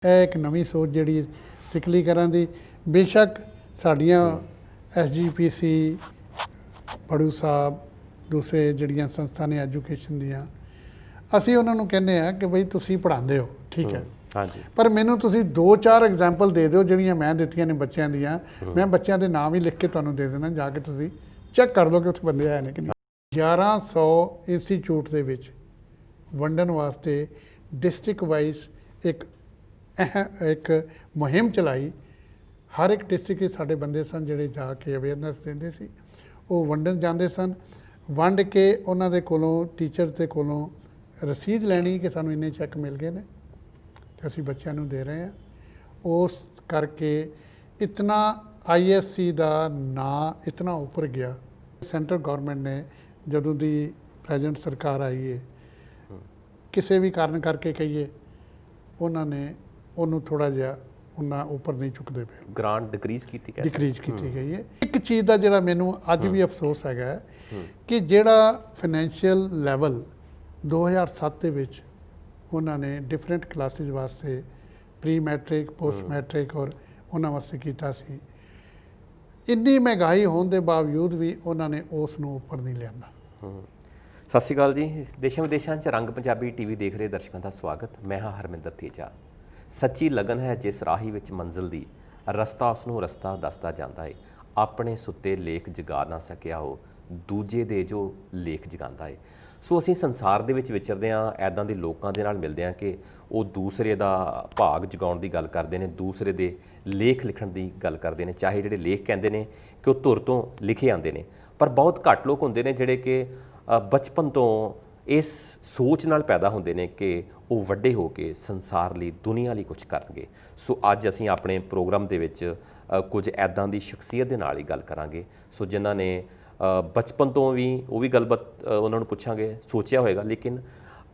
ਇਹ ਇੱਕ ਨਵੀਂ ਸੋਚ ਜਿਹੜੀ ਸਿਖਲੀਕਰਨ ਦੀ ਬੇਸ਼ੱਕ ਸਾਡੀਆਂ SGPC ਬੜੂ ਸਾਹਿਬ ਦੂਸਰੇ ਜਿਹੜੀਆਂ ਸੰਸਥਾ ਨੇ ਐਜੂਕੇਸ਼ਨ ਦੀਆਂ ਅਸੀਂ ਉਹਨਾਂ ਨੂੰ ਕਹਿੰਦੇ ਆ ਕਿ ਬਈ ਤੁਸੀਂ ਪੜ੍ਹਾਉਂਦੇ ਹੋ ਠੀਕ ਹੈ ਹਾਂਜੀ ਪਰ ਮੈਨੂੰ ਤੁਸੀਂ 2-4 ਐਗਜ਼ਾਮਪਲ ਦੇ ਦਿਓ ਜਿਹੜੀਆਂ ਮੈਂ ਦਿੱਤੀਆਂ ਨੇ ਬੱਚਿਆਂ ਦੀਆਂ ਮੈਂ ਬੱਚਿਆਂ ਦੇ ਨਾਮ ਹੀ ਲਿਖ ਕੇ ਤੁਹਾਨੂੰ ਦੇ ਦੇਣਾ ਜਾ ਕੇ ਤੁਸੀਂ ਚੈੱਕ ਕਰ ਲਓ ਕਿ ਉੱਥੇ ਬੰਦੇ ਆਏ ਨੇ ਕਿ ਨਹੀਂ 1100 ਇੰਸਟੀਚਿਊਟ ਦੇ ਵਿੱਚ ਵੰਡਣ ਵਾਸਤੇ ਡਿਸਟ੍ਰਿਕਟ ਵਾਈਜ਼ ਇੱਕ ਮੁਹਿੰਮ ਚਲਾਈ ਹਰ ਇੱਕ ਡਿਸਟ੍ਰਿਕਟ ਵਿੱਚ ਸਾਡੇ ਬੰਦੇ ਸਨ ਜਿਹੜੇ ਜਾ ਕੇ ਅਵੇਅਰਨੈਸ ਦਿੰਦੇ ਸੀ ਉਹ ਵੰਡਣ ਜਾਂਦੇ ਸਨ ਵੰਡ ਕੇ ਉਹਨਾਂ ਦੇ ਕੋਲੋਂ ਟੀਚਰ ਦੇ ਕੋਲੋਂ ਰਸੀਦ ਲੈਣੀ ਕਿ ਸਾਨੂੰ ਇੰਨੇ ਚੈੱਕ ਮਿਲ ਗਏ ਨੇ ਤੇ ਅਸੀਂ ਬੱਚਿਆਂ ਨੂੰ ਦੇ ਰਹੇ ਹਾਂ ਉਸ ਕਰਕੇ ਇਤਨਾ ISC ਦਾ ਨਾਂ ਇਤਨਾ ਉੱਪਰ ਗਿਆ ਸੈਂਟਰ ਗਵਰਨਮੈਂਟ ਨੇ ਜਦੋਂ ਦੀ ਪ੍ਰੈਜ਼ੈਂਟ ਸਰਕਾਰ ਆਈ ਹੈ ਕਿਸੇ ਵੀ ਕਾਰਨ ਕਰਕੇ ਕਹੀਏ ਉਹਨਾਂ ਨੇ ਉਹਨੂੰ ਥੋੜ੍ਹਾ ਜਿਹਾ ਉਹਨਾਂ ਉੱਪਰ ਨਹੀਂ ਚੁੱਕਦੇ ਪਏ ਗ੍ਰਾਂਟ ਡਿਕਰੀਜ਼ ਕੀਤੀ ਗਈ ਹੈ ਇੱਕ ਚੀਜ਼ ਦਾ ਜਿਹੜਾ ਮੈਨੂੰ ਅੱਜ ਵੀ ਅਫਸੋਸ ਹੈਗਾ ਕਿ ਜਿਹੜਾ ਫਾਈਨੈਂਸ਼ੀਅਲ ਲੈਵਲ 2007 ਦੇ ਵਿੱਚ ਉਹਨਾਂ ਨੇ ਡਿਫਰੈਂਟ ਕਲਾਸਿਸ ਵਾਸਤੇ ਪ੍ਰੀ ਮੈਟ੍ਰਿਕ ਪੋਸਟ ਮੈਟ੍ਰਿਕ ਔਰ ਉਹਨਾਂ ਵਾਸਤੇ ਕੀਤਾ ਸੀ ਇੰਨੀ ਮਹਿੰਗਾਈ ਹੋਣ ਦੇ ਬਾਵਜੂਦ ਵੀ ਉਹਨਾਂ ਨੇ ਉਸ ਨੂੰ ਉੱਪਰ ਨਹੀਂ ਲਿਆਂਦਾ ਸਤਿ ਸ਼੍ਰੀ ਅਕਾਲ ਜੀ ਦੇਸ਼ਾਂ ਵਿਦੇਸ਼ਾਂ 'ਚ ਰੰਗ ਪੰਜਾਬੀ TV ਦੇਖ ਰਹੇ ਦਰਸ਼ਕਾਂ ਦਾ ਸਵਾਗਤ ਮੈਂ ਹਾਂ ਹਰਮਿੰਦਰ ਤੇਜਾ ਸੱਚੀ ਲਗਨ ਹੈ ਜਿਸ ਰਾਹੀ ਵਿੱਚ ਮੰਜ਼ਿਲ ਦੀ ਰਸਤਾ ਉਸ ਨੂੰ ਰਸਤਾ ਦੱਸਦਾ ਜਾਂਦਾ ਹੈ ਆਪਣੇ ਸੁੱਤੇ ਲੇਖ ਜਗਾ ਨਾ ਸਕਿਆ ਉਹ ਦੂਜੇ ਦੇ ਜੋ ਲੇਖ ਜਗਾਉਂਦਾ ਹੈ ਸੋ ਅਸੀਂ ਸੰਸਾਰ ਦੇ ਵਿੱਚ ਵਿਚਰਦੇ ਹਾਂ ਐਦਾਂ ਦੇ ਲੋਕਾਂ ਦੇ ਨਾਲ ਮਿਲਦੇ ਹਾਂ ਕਿ ਉਹ ਦੂਸਰੇ ਦਾ ਭਾਗ ਜਗਾਉਣ ਦੀ ਗੱਲ ਕਰਦੇ ਨੇ ਦੂਸਰੇ ਦੇ ਲੇਖ ਲਿਖਣ ਦੀ ਗੱਲ ਕਰਦੇ ਨੇ ਚਾਹੇ ਜਿਹੜੇ ਲੇਖ ਕਹਿੰਦੇ ਨੇ ਕਿ ਉਹ ਧੁਰ ਤੋਂ ਲਿਖੇ ਆਉਂਦੇ ਨੇ ਪਰ ਬਹੁਤ ਘੱਟ ਲੋਕ ਹੁੰਦੇ ਨੇ ਜਿਹੜੇ ਕਿ ਬਚਪਨ ਤੋਂ ਇਸ ਸੋਚ ਨਾਲ ਪੈਦਾ ਹੁੰਦੇ ਨੇ ਕਿ ਉਹ ਵੱਡੇ ਹੋ ਕੇ ਸੰਸਾਰ ਲਈ ਦੁਨੀਆ ਲਈ ਕੁਝ ਕਰਨਗੇ ਸੋ ਅੱਜ ਅਸੀਂ ਆਪਣੇ ਪ੍ਰੋਗਰਾਮ ਦੇ ਵਿੱਚ ਕੁਝ ਐਦਾਂ ਦੀ ਸ਼ਖਸੀਅਤ ਦੇ ਨਾਲ ਹੀ ਗੱਲ ਕਰਾਂਗੇ ਸੋ ਜਿਨ੍ਹਾਂ ਨੇ ਬਚਪਨ ਤੋਂ ਵੀ ਉਹ ਵੀ ਗੱਲਬਾਤ ਉਹਨਾਂ ਨੂੰ ਪੁੱਛਾਂਗੇ ਸੋਚਿਆ ਹੋਏਗਾ ਲੇਕਿਨ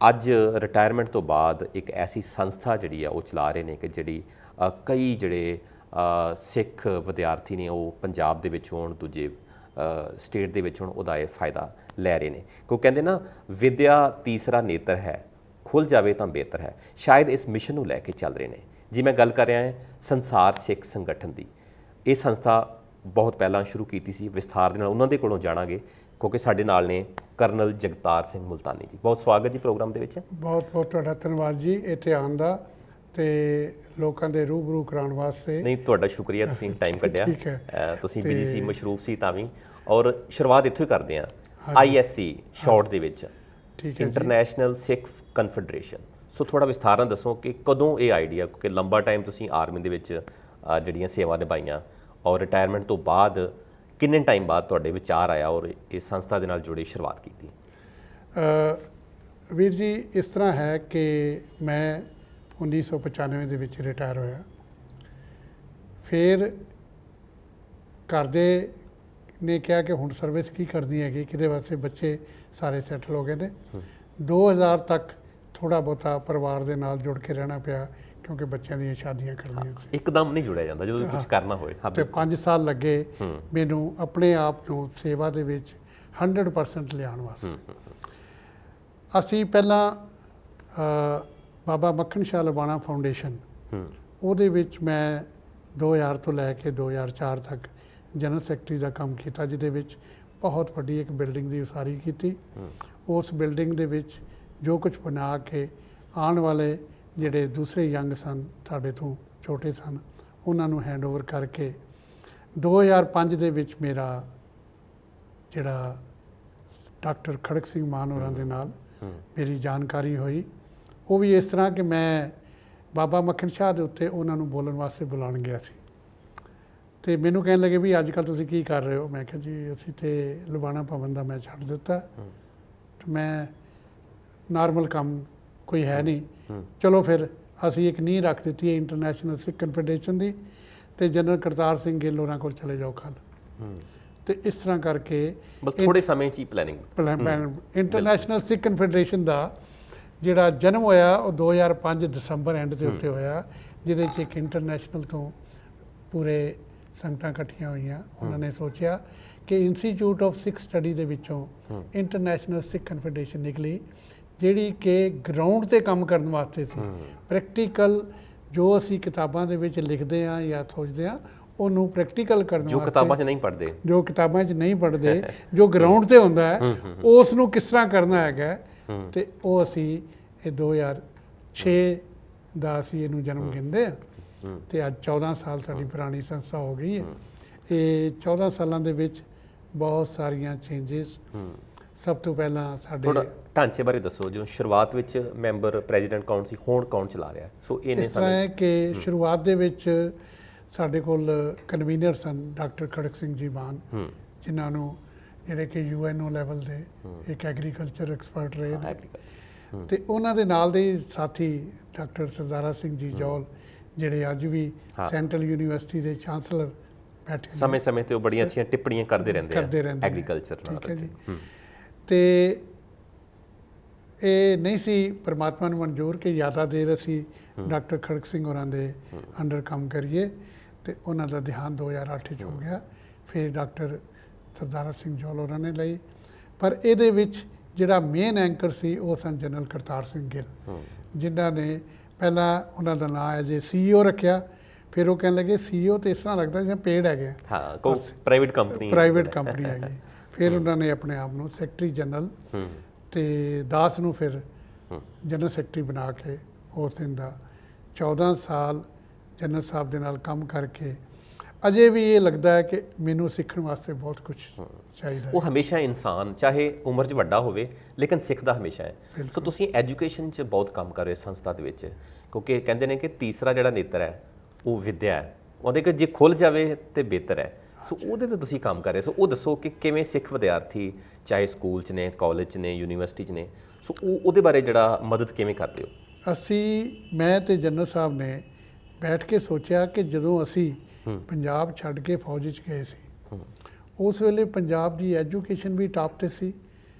ਅੱਜ ਰਿਟਾਇਰਮੈਂਟ ਤੋਂ ਬਾਅਦ ਇੱਕ ਐਸੀ ਸੰਸਥਾ ਜਿਹੜੀ ਆ ਉਹ ਚਲਾ ਰਹੇ ਨੇ ਕਿ ਜਿਹੜੀ ਕਈ ਜਿਹੜੇ ਸਿੱਖ ਵਿਦਿਆਰਥੀ ਨੇ ਉਹ ਪੰਜਾਬ ਦੇ ਵਿੱਚ ਹੋਣ ਦੂਜੇ ਸਟੇਟ ਦੇ ਵਿੱਚ ਹੁਣ ਉਹਦਾ ਇਹ ਫਾਇਦਾ ਲੈ ਰਹੇ ਨੇ ਕਿਉਂ ਕਹਿੰਦੇ ਨਾ ਵਿਦਿਆ ਤੀਸਰਾ ਨੇਤਰ ਹੈ ਖੁੱਲ੍ਹ ਜਾਵੇ ਤਾਂ ਬਿਹਤਰ ਹੈ ਸ਼ਾਇਦ ਇਸ ਮਿਸ਼ਨ ਨੂੰ ਲੈ ਕੇ ਚੱਲ ਰਹੇ ਨੇ ਜੀ ਮੈਂ ਗੱਲ ਕਰ ਰਿਹਾ ਹਾਂ ਸੰਸਾਰ ਸਿੱਖ ਸੰਗਠਨ ਦੀ ਇਹ ਸੰਸਥਾ ਬਹੁਤ ਪਹਿਲਾਂ ਸ਼ੁਰੂ ਕੀਤੀ ਸੀ ਵਿਸਥਾਰ ਦੇ ਨਾਲ ਉਹਨਾਂ ਦੇ ਕੋਲੋਂ ਜਾਣਾਂਗੇ ਕਿਉਂਕਿ ਸਾਡੇ ਨਾਲ ਨੇ ਕਰਨਲ ਜਗਤਾਰ ਸਿੰਘ ਮੁਲਤਾਨੀ ਜੀ ਬਹੁਤ ਸਵਾਗਤ ਜੀ ਪ੍ਰੋਗਰਾਮ ਦੇ ਵਿੱਚ ਬਹੁਤ ਬਹੁਤ ਤੁਹਾਡਾ ਧੰਨਵਾਦ ਜੀ ਇੱਥੇ ਆਉਣ ਦਾ ਤੇ ਲੋਕਾਂ ਦੇ ਰੂਬਰੂ ਕਰਾਉਣ ਵਾਸਤੇ ਨਹੀਂ ਤੁਹਾਡਾ ਸ਼ੁਕਰੀਆ ਤੁਸੀਂ ਟਾਈਮ ਕੱਢਿਆ ਤੁਸੀਂ ਬਿਜ਼ੀ ਸੀ ਮਸ਼ਰੂਫ ਸੀ ਤਾਂ ਵੀ ਔਰ ਸ਼ੁਰੂਆਤ ਇੱਥੋਂ ਹੀ ਕਰਦੇ ਹਾਂ ISC ਸ਼ਾਰਟ ਦੇ ਵਿੱਚ ਠੀਕ ਹੈ ਇੰਟਰਨੈਸ਼ਨਲ ਸਿੱਖ ਕਨਫੈਡਰੇਸ਼ਨ ਸੋ ਥੋੜਾ ਵਿਸਥਾਰ ਨਾਲ ਦੱਸੋ ਕਿ ਕਦੋਂ ਇਹ ਆਈਡੀਆ ਕਿਉਂਕਿ ਲੰਬਾ ਟਾਈਮ ਤੁਸੀਂ ਆਰਮੀ ਦੇ ਵਿੱਚ ਜਿਹੜੀਆਂ ਸੇਵਾ ਨਿਭਾਈਆਂ ਔਰ ਰਿਟਾਇਰਮੈਂਟ ਤੋਂ ਬਾਅਦ ਕਿੰਨੇ ਟਾਈਮ ਬਾਅਦ ਤੁਹਾਡੇ ਵਿਚਾਰ ਆਇਆ ਔਰ ਇਸ ਸੰਸਥਾ ਦੇ ਨਾਲ ਜੁੜੇ ਸ਼ੁਰੂਆਤ ਕੀਤੀ ਵੀਰ ਜੀ ਇਸ ਤਰ੍ਹਾਂ ਹੈ ਕਿ ਮੈਂ 1995 ਦੇ ਵਿੱਚ ਰਿਟਾਇਰ ਹੋਇਆ ਫਿਰ ਘਰ ਦੇ ਨੇ ਕਿਹਾ ਕਿ ਹੁਣ ਸਰਵਿਸ ਕੀ ਕਰਨੀ ਹੈਗੀ ਕਿਹਦੇ ਵਾਸਤੇ ਬੱਚੇ ਸਾਰੇ ਸੈਟਲ ਹੋ ਗਏ ਨੇ 2000 ਤੱਕ ਥੋੜ੍ਹਾ ਬਹੁਤਾ ਪਰਿਵਾਰ ਦੇ ਨਾਲ ਜੁੜ ਕੇ ਰਹਿਣਾ ਪਿਆ ਕਿਉਂਕਿ ਬੱਚਿਆਂ ਦੀਆਂ ਸ਼ਾਦੀਆਂ ਕਰਨੀਆਂ ਸੀ ਇੱਕਦਮ ਨਹੀਂ ਜੁੜਿਆ ਜਾਂਦਾ ਜਦੋਂ ਕੁਝ ਕਰਨਾ ਹੋਏ ਤੇ 5 ਸਾਲ ਲੱਗੇ ਮੈਨੂੰ ਆਪਣੇ ਆਪ ਨੂੰ ਸੇਵਾ ਦੇ ਵਿੱਚ 100% ਲਿਆਉਣ ਵਾਸਤੇ ਅਸੀਂ ਪਹਿਲਾਂ ਬਾਬਾ ਮੱਖਣ ਸ਼ਾਹ ਲਵਾਣਾ ਫਾਊਂਡੇਸ਼ਨ ਉਹਦੇ ਵਿੱਚ ਮੈਂ 2000 ਤੋਂ ਲੈ ਕੇ 2004 ਤੱਕ ਜਨਰਲ ਸੈਕਟਰੀ ਦਾ ਕੰਮ ਕੀਤਾ ਜਿਹਦੇ ਵਿੱਚ ਬਹੁਤ ਵੱਡੀ ਇੱਕ ਬਿਲਡਿੰਗ ਦੀ ਉਸਾਰੀ ਕੀਤੀ ਉਸ ਬਿਲਡਿੰਗ ਦੇ ਵਿੱਚ ਜੋ ਕੁਝ ਬਣਾ ਕੇ ਆਉਣ ਵਾਲੇ ਜਿਹੜੇ ਦੂਸਰੇ ਯੰਗ ਸਨ ਸਾਡੇ ਤੋਂ ਛੋਟੇ ਸਨ ਉਹਨਾਂ ਨੂੰ ਹੈਂਡਓਵਰ ਕਰਕੇ 2005 ਦੇ ਵਿੱਚ ਮੇਰਾ ਜਿਹੜਾ ਡਾਕਟਰ ਖੜਕ ਸਿੰਘ ਮਾਨ ਹੋਰਾਂ ਦੇ ਨਾਲ ਮੇਰੀ ਜਾਣਕਾਰੀ ਹੋਈ ਉਹ ਵੀ ਇਸ ਤਰ੍ਹਾਂ ਕਿ ਮੈਂ ਬਾਬਾ ਮੱਖਣ ਸ਼ਾਹ ਦੇ ਉੱਤੇ ਉਹਨਾਂ ਨੂੰ ਬੋਲਣ ਵਾਸਤੇ ਬੁਲਾਉਣ ਗਿਆ ਸੀ ਅਤੇ ਮੈਨੂੰ ਕਹਿਣ ਲੱਗੇ ਵੀ ਅੱਜ ਕੱਲ੍ਹ ਤੁਸੀਂ ਕੀ ਕਰ ਰਹੇ ਹੋ ਮੈਂ ਕਿਹਾ ਜੀ ਅਸੀਂ ਤਾਂ ਲਵਾਣਾ ਭਵਨ ਦਾ ਮੈਂ ਛੱਡ ਦਿੱਤਾ ਮੈਂ ਨਾਰਮਲ ਕੰਮ ਕੋਈ ਹੈ ਨਹੀਂ ਚਲੋ ਫਿਰ ਅਸੀਂ ਇੱਕ ਨੀਂਹ ਰੱਖ ਦਿੱਤੀ ਹੈ ਇੰਟਰਨੈਸ਼ਨਲ ਸਿੱਖ ਕਨਫੈਡਰੇਸ਼ਨ ਦੀ ਅਤੇ ਜਨਰਲ ਕਰਤਾਰ ਸਿੰਘ ਗਿੱਲ ਹੋਰਾਂ ਕੋਲ ਚਲੇ ਜਾਓ ਕੱਲ੍ਹ ਅਤੇ ਇਸ ਤਰ੍ਹਾਂ ਕਰਕੇ ਥੋੜ੍ਹੇ ਸਮੇਂ 'ਚ ਹੀ ਪਲੈਨਿੰਗ ਇੰਟਰਨੈਸ਼ਨਲ ਸਿੱਖ ਕਨਫੈਡਰੇਸ਼ਨ ਦਾ ਜਿਹੜਾ ਜਨਮ ਹੋਇਆ ਉਹ 2005 ਦਸੰਬਰ ਐਂਡ ਦੇ ਉੱਤੇ ਹੋਇਆ ਜਿਹਦੇ 'ਚ ਇੱਕ ਇੰਟਰਨੈਸ਼ਨਲ ਤੋਂ ਪੂਰੇ ਸੰਗਤਾਂ ਇਕੱਠੀਆਂ ਹੋਈਆਂ ਉਹਨਾਂ ਨੇ ਸੋਚਿਆ ਕਿ ਇੰਸਟੀਚਿਊਟ ਆਫ ਸਿੱਖ ਸਟੱਡੀ ਦੇ ਵਿੱਚੋਂ ਇੰਟਰਨੈਸ਼ਨਲ ਸਿੱਖ ਕਨਫੈਡਰੇਸ਼ਨ ਨਿਕਲੀ ਜਿਹੜੀ ਕਿ ਗਰਾਊਂਡ 'ਤੇ ਕੰਮ ਕਰਨ ਵਾਸਤੇ ਸੀ ਪ੍ਰੈਕਟੀਕਲ ਜੋ ਅਸੀਂ ਕਿਤਾਬਾਂ ਦੇ ਵਿੱਚ ਲਿਖਦੇ ਹਾਂ ਜਾਂ ਸੋਚਦੇ ਹਾਂ ਉਹਨੂੰ ਪ੍ਰੈਕਟੀਕਲ ਕਰਨ ਜੋ ਵਾਸਤੇ, ਕਿਤਾਬਾਂ 'ਚ ਨਹੀਂ ਪੜ੍ਹਦੇ, ਜੋ ਕਿਤਾਬਾਂ 'ਚ ਨਹੀਂ ਪੜ੍ਹਦੇ, ਜੋ ਗਰਾਊਂਡ ਤੇ ਹੁੰਦਾ ਹੈ ਉਸ ਨੂੰ ਕਿਸ ਤਰ੍ਹਾਂ ਕਰਨਾ ਹੈਗਾ, ਤੇ ਉਹ ਅਸੀਂ ਇਹ 2006 ਦਾ ਅਸੀਂ ਇਹਨੂੰ ਜਨਮ ਗਿਣਦੇ ਹਾਂ ਤੇ ਅੱਜ 14 ਸਾਲ ਸਾਡੀ ਪੁਰਾਣੀ ਸੰਸਥਾ ਹੋ ਗਈ ਹੈ। ਇਹ 14 ਸਾਲਾਂ ਦੇ ਵਿੱਚ ਬਹੁਤ ਸਾਰੀਆਂ ਚੇਂਜਸ। ਸਭ ਤੋਂ ਪਹਿਲਾਂ ਥੋੜਾ ਸਾਡੇ ਢਾਂਚੇ ਬਾਰੇ ਦੱਸੋ। ਜਿਵੇਂ ਸ਼ੁਰੂਆਤ ਵਿੱਚ ਮੈਂਬਰ ਪ੍ਰੈਜ਼ੀਡੈਂਟ ਕੌਣ ਸੀ, ਹੁਣ ਕੌਣ ਚਲਾ ਰਿਹਾ? ਸੋ ਇਹਨੇ ਇਸ ਤਰ੍ਹਾਂ ਹੈ ਕਿ ਸ਼ੁਰੂਆਤ ਦੇ ਵਿੱਚ ਸਾਡੇ ਕੋਲ ਕਨਵੀਨਰ ਸਨ ਡਾਕਟਰ ਖੜਕ ਸਿੰਘ ਜੀ ਮਾਨ, ਜਿਨ੍ਹਾਂ ਨੂੰ ਜਿਹੜੇ ਕਿ UNO ਲੈਵਲ ਦੇ ਇੱਕ ਐਗਰੀਕਲਚਰ ਐਕਸਪਰਟ ਰਹੇ ਨੇ, ਤੇ ਉਹਨਾਂ ਦੇ ਨਾਲ ਦੇ ਸਾਥੀ ਡਾਕਟਰ ਸਰਦਾਰਾ ਸਿੰਘ ਜੀ ਜੌਲ, ਜਿਹੜੇ ਅੱਜ ਵੀ ਸੈਂਟਰਲ ਯੂਨੀਵਰਸਿਟੀ ਦੇ ਚਾਂਸਲਰ ਬੈਠੇ ਨੇ। ਸਮੇਂ-ਸਮੇਂ ਤੇ ਉਹ ਬੜੀਆਂ ਅੱਛੀਆਂ ਟਿੱਪਣੀਆਂ ਕਰਦੇ ਰਹਿੰਦੇ ਨੇ ਐਗਰੀਕਲਚਰ ਨਾਲ। ਠੀਕ ਹੈ ਜੀ। ਤੇ ਇਹ ਨਹੀਂ ਸੀ ਪਰਮਾਤਮਾ ਨੂੰ ਮਨਜ਼ੂਰ ਕਿ ਜ਼ਿਆਦਾ ਦੇਰ ਅਸੀਂ ਡਾਕਟਰ ਖੜਕ ਸਿੰਘ ਹੋਰਾਂ ਦੇ ਅੰਡਰ ਕੰਮ ਕਰੀਏ, ਤੇ ਉਹਨਾਂ ਦਾ ਦੇਹਾਂਤ 2008 ਚ ਹੋ ਗਿਆ। ਫਿਰ ਡਾਕਟਰ ਸਰਦਾਰਾ ਸਿੰਘ ਜੌਲ ਹੋਰਾਂ ਨੇ ਲਈ, ਪਰ ਇਹਦੇ ਵਿੱਚ ਜਿਹੜਾ ਮੇਨ ਐਂਕਰ ਸੀ ਉਹ ਸਨ ਜਨਰਲ ਕਰਤਾਰ ਸਿੰਘ ਗਿੱਲ, ਜਿਨ੍ਹਾਂ ਨੇ ਪਹਿਲਾਂ ਉਹਨਾਂ ਦਾ ਨਾਂ ਐਜ਼ ਏ CEO ਰੱਖਿਆ। ਫਿਰ ਉਹ ਕਹਿਣ ਲੱਗੇ CEO ਤੇ ਇਸ ਤਰ੍ਹਾਂ ਲੱਗਦਾ ਜਿਵੇਂ ਪੇਡ ਹੈਗੇ, ਹਾਂ ਕੋਈ ਪ੍ਰਾਈਵੇਟ ਕੰਪਨੀ ਹੈਗੀ। ਫਿਰ ਉਹਨਾਂ ਨੇ ਆਪਣੇ ਆਪ ਨੂੰ ਸੈਕਟਰੀ ਜਨਰਲ ਤੇ ਦਾਸ ਨੂੰ ਫਿਰ ਜਨਰਲ ਸੈਕਟਰੀ ਬਣਾ ਕੇ ਉਸ ਦਿਨ ਦਾ 14 ਸਾਲ ਜਨਰਲ ਸਾਹਿਬ ਦੇ ਨਾਲ ਕੰਮ ਕਰਕੇ ਅਜੇ ਵੀ ਇਹ ਲੱਗਦਾ ਹੈ ਕਿ ਮੈਨੂੰ ਸਿੱਖਣ ਵਾਸਤੇ ਬਹੁਤ ਕੁਝ ਚਾਹੀਦਾ। ਉਹ ਹਮੇਸ਼ਾ ਇਨਸਾਨ ਚਾਹੇ ਉਮਰ 'ਚ ਵੱਡਾ ਹੋਵੇ ਲੇਕਿਨ ਸਿੱਖਦਾ ਹਮੇਸ਼ਾ ਹੈ। ਸੋ ਤੁਸੀਂ ਐਜੂਕੇਸ਼ਨ 'ਚ ਬਹੁਤ ਕੰਮ ਕਰ ਰਹੇ ਸੰਸਥਾ ਦੇ ਵਿੱਚ, ਕਿਉਂਕਿ ਕਹਿੰਦੇ ਨੇ ਕਿ ਤੀਸਰਾ ਜਿਹੜਾ ਨੇਤਰ ਹੈ ਉਹ ਵਿਦਿਆ ਹੈ, ਉਹਦੇ ਕਿ ਜੇ ਖੁੱਲ੍ਹ ਜਾਵੇ ਤੇ ਬਿਹਤਰ ਹੈ। ਸੋ ਉਹਦੇ ਤੇ ਤੁਸੀਂ ਕੰਮ ਕਰ ਰਹੇ। ਸੋ ਉਹ ਦੱਸੋ ਕਿ ਕਿਵੇਂ ਸਿੱਖ ਵਿਦਿਆਰਥੀ ਚਾਹੇ ਸਕੂਲ 'ਚ ਨੇ, ਕਾਲਜ 'ਚ ਨੇ, ਯੂਨੀਵਰਸਿਟੀ 'ਚ ਨੇ, ਸੋ ਉਹਦੇ ਬਾਰੇ ਜਿਹੜਾ ਮਦਦ ਕਿਵੇਂ ਕਰਦੇ ਹੋ? ਮੈਂ ਤੇ ਜਨਰਲ ਸਾਹਿਬ ਨੇ ਬੈਠ ਕੇ ਸੋਚਿਆ ਕਿ ਜਦੋਂ ਅਸੀਂ ਪੰਜਾਬ ਛੱਡ ਕੇ ਫੌਜ 'ਚ ਗਏ ਸੀ, ਉਸ ਵੇਲੇ ਪੰਜਾਬ ਦੀ ਐਜੂਕੇਸ਼ਨ ਵੀ ਟਾਪ ਤੇ ਸੀ,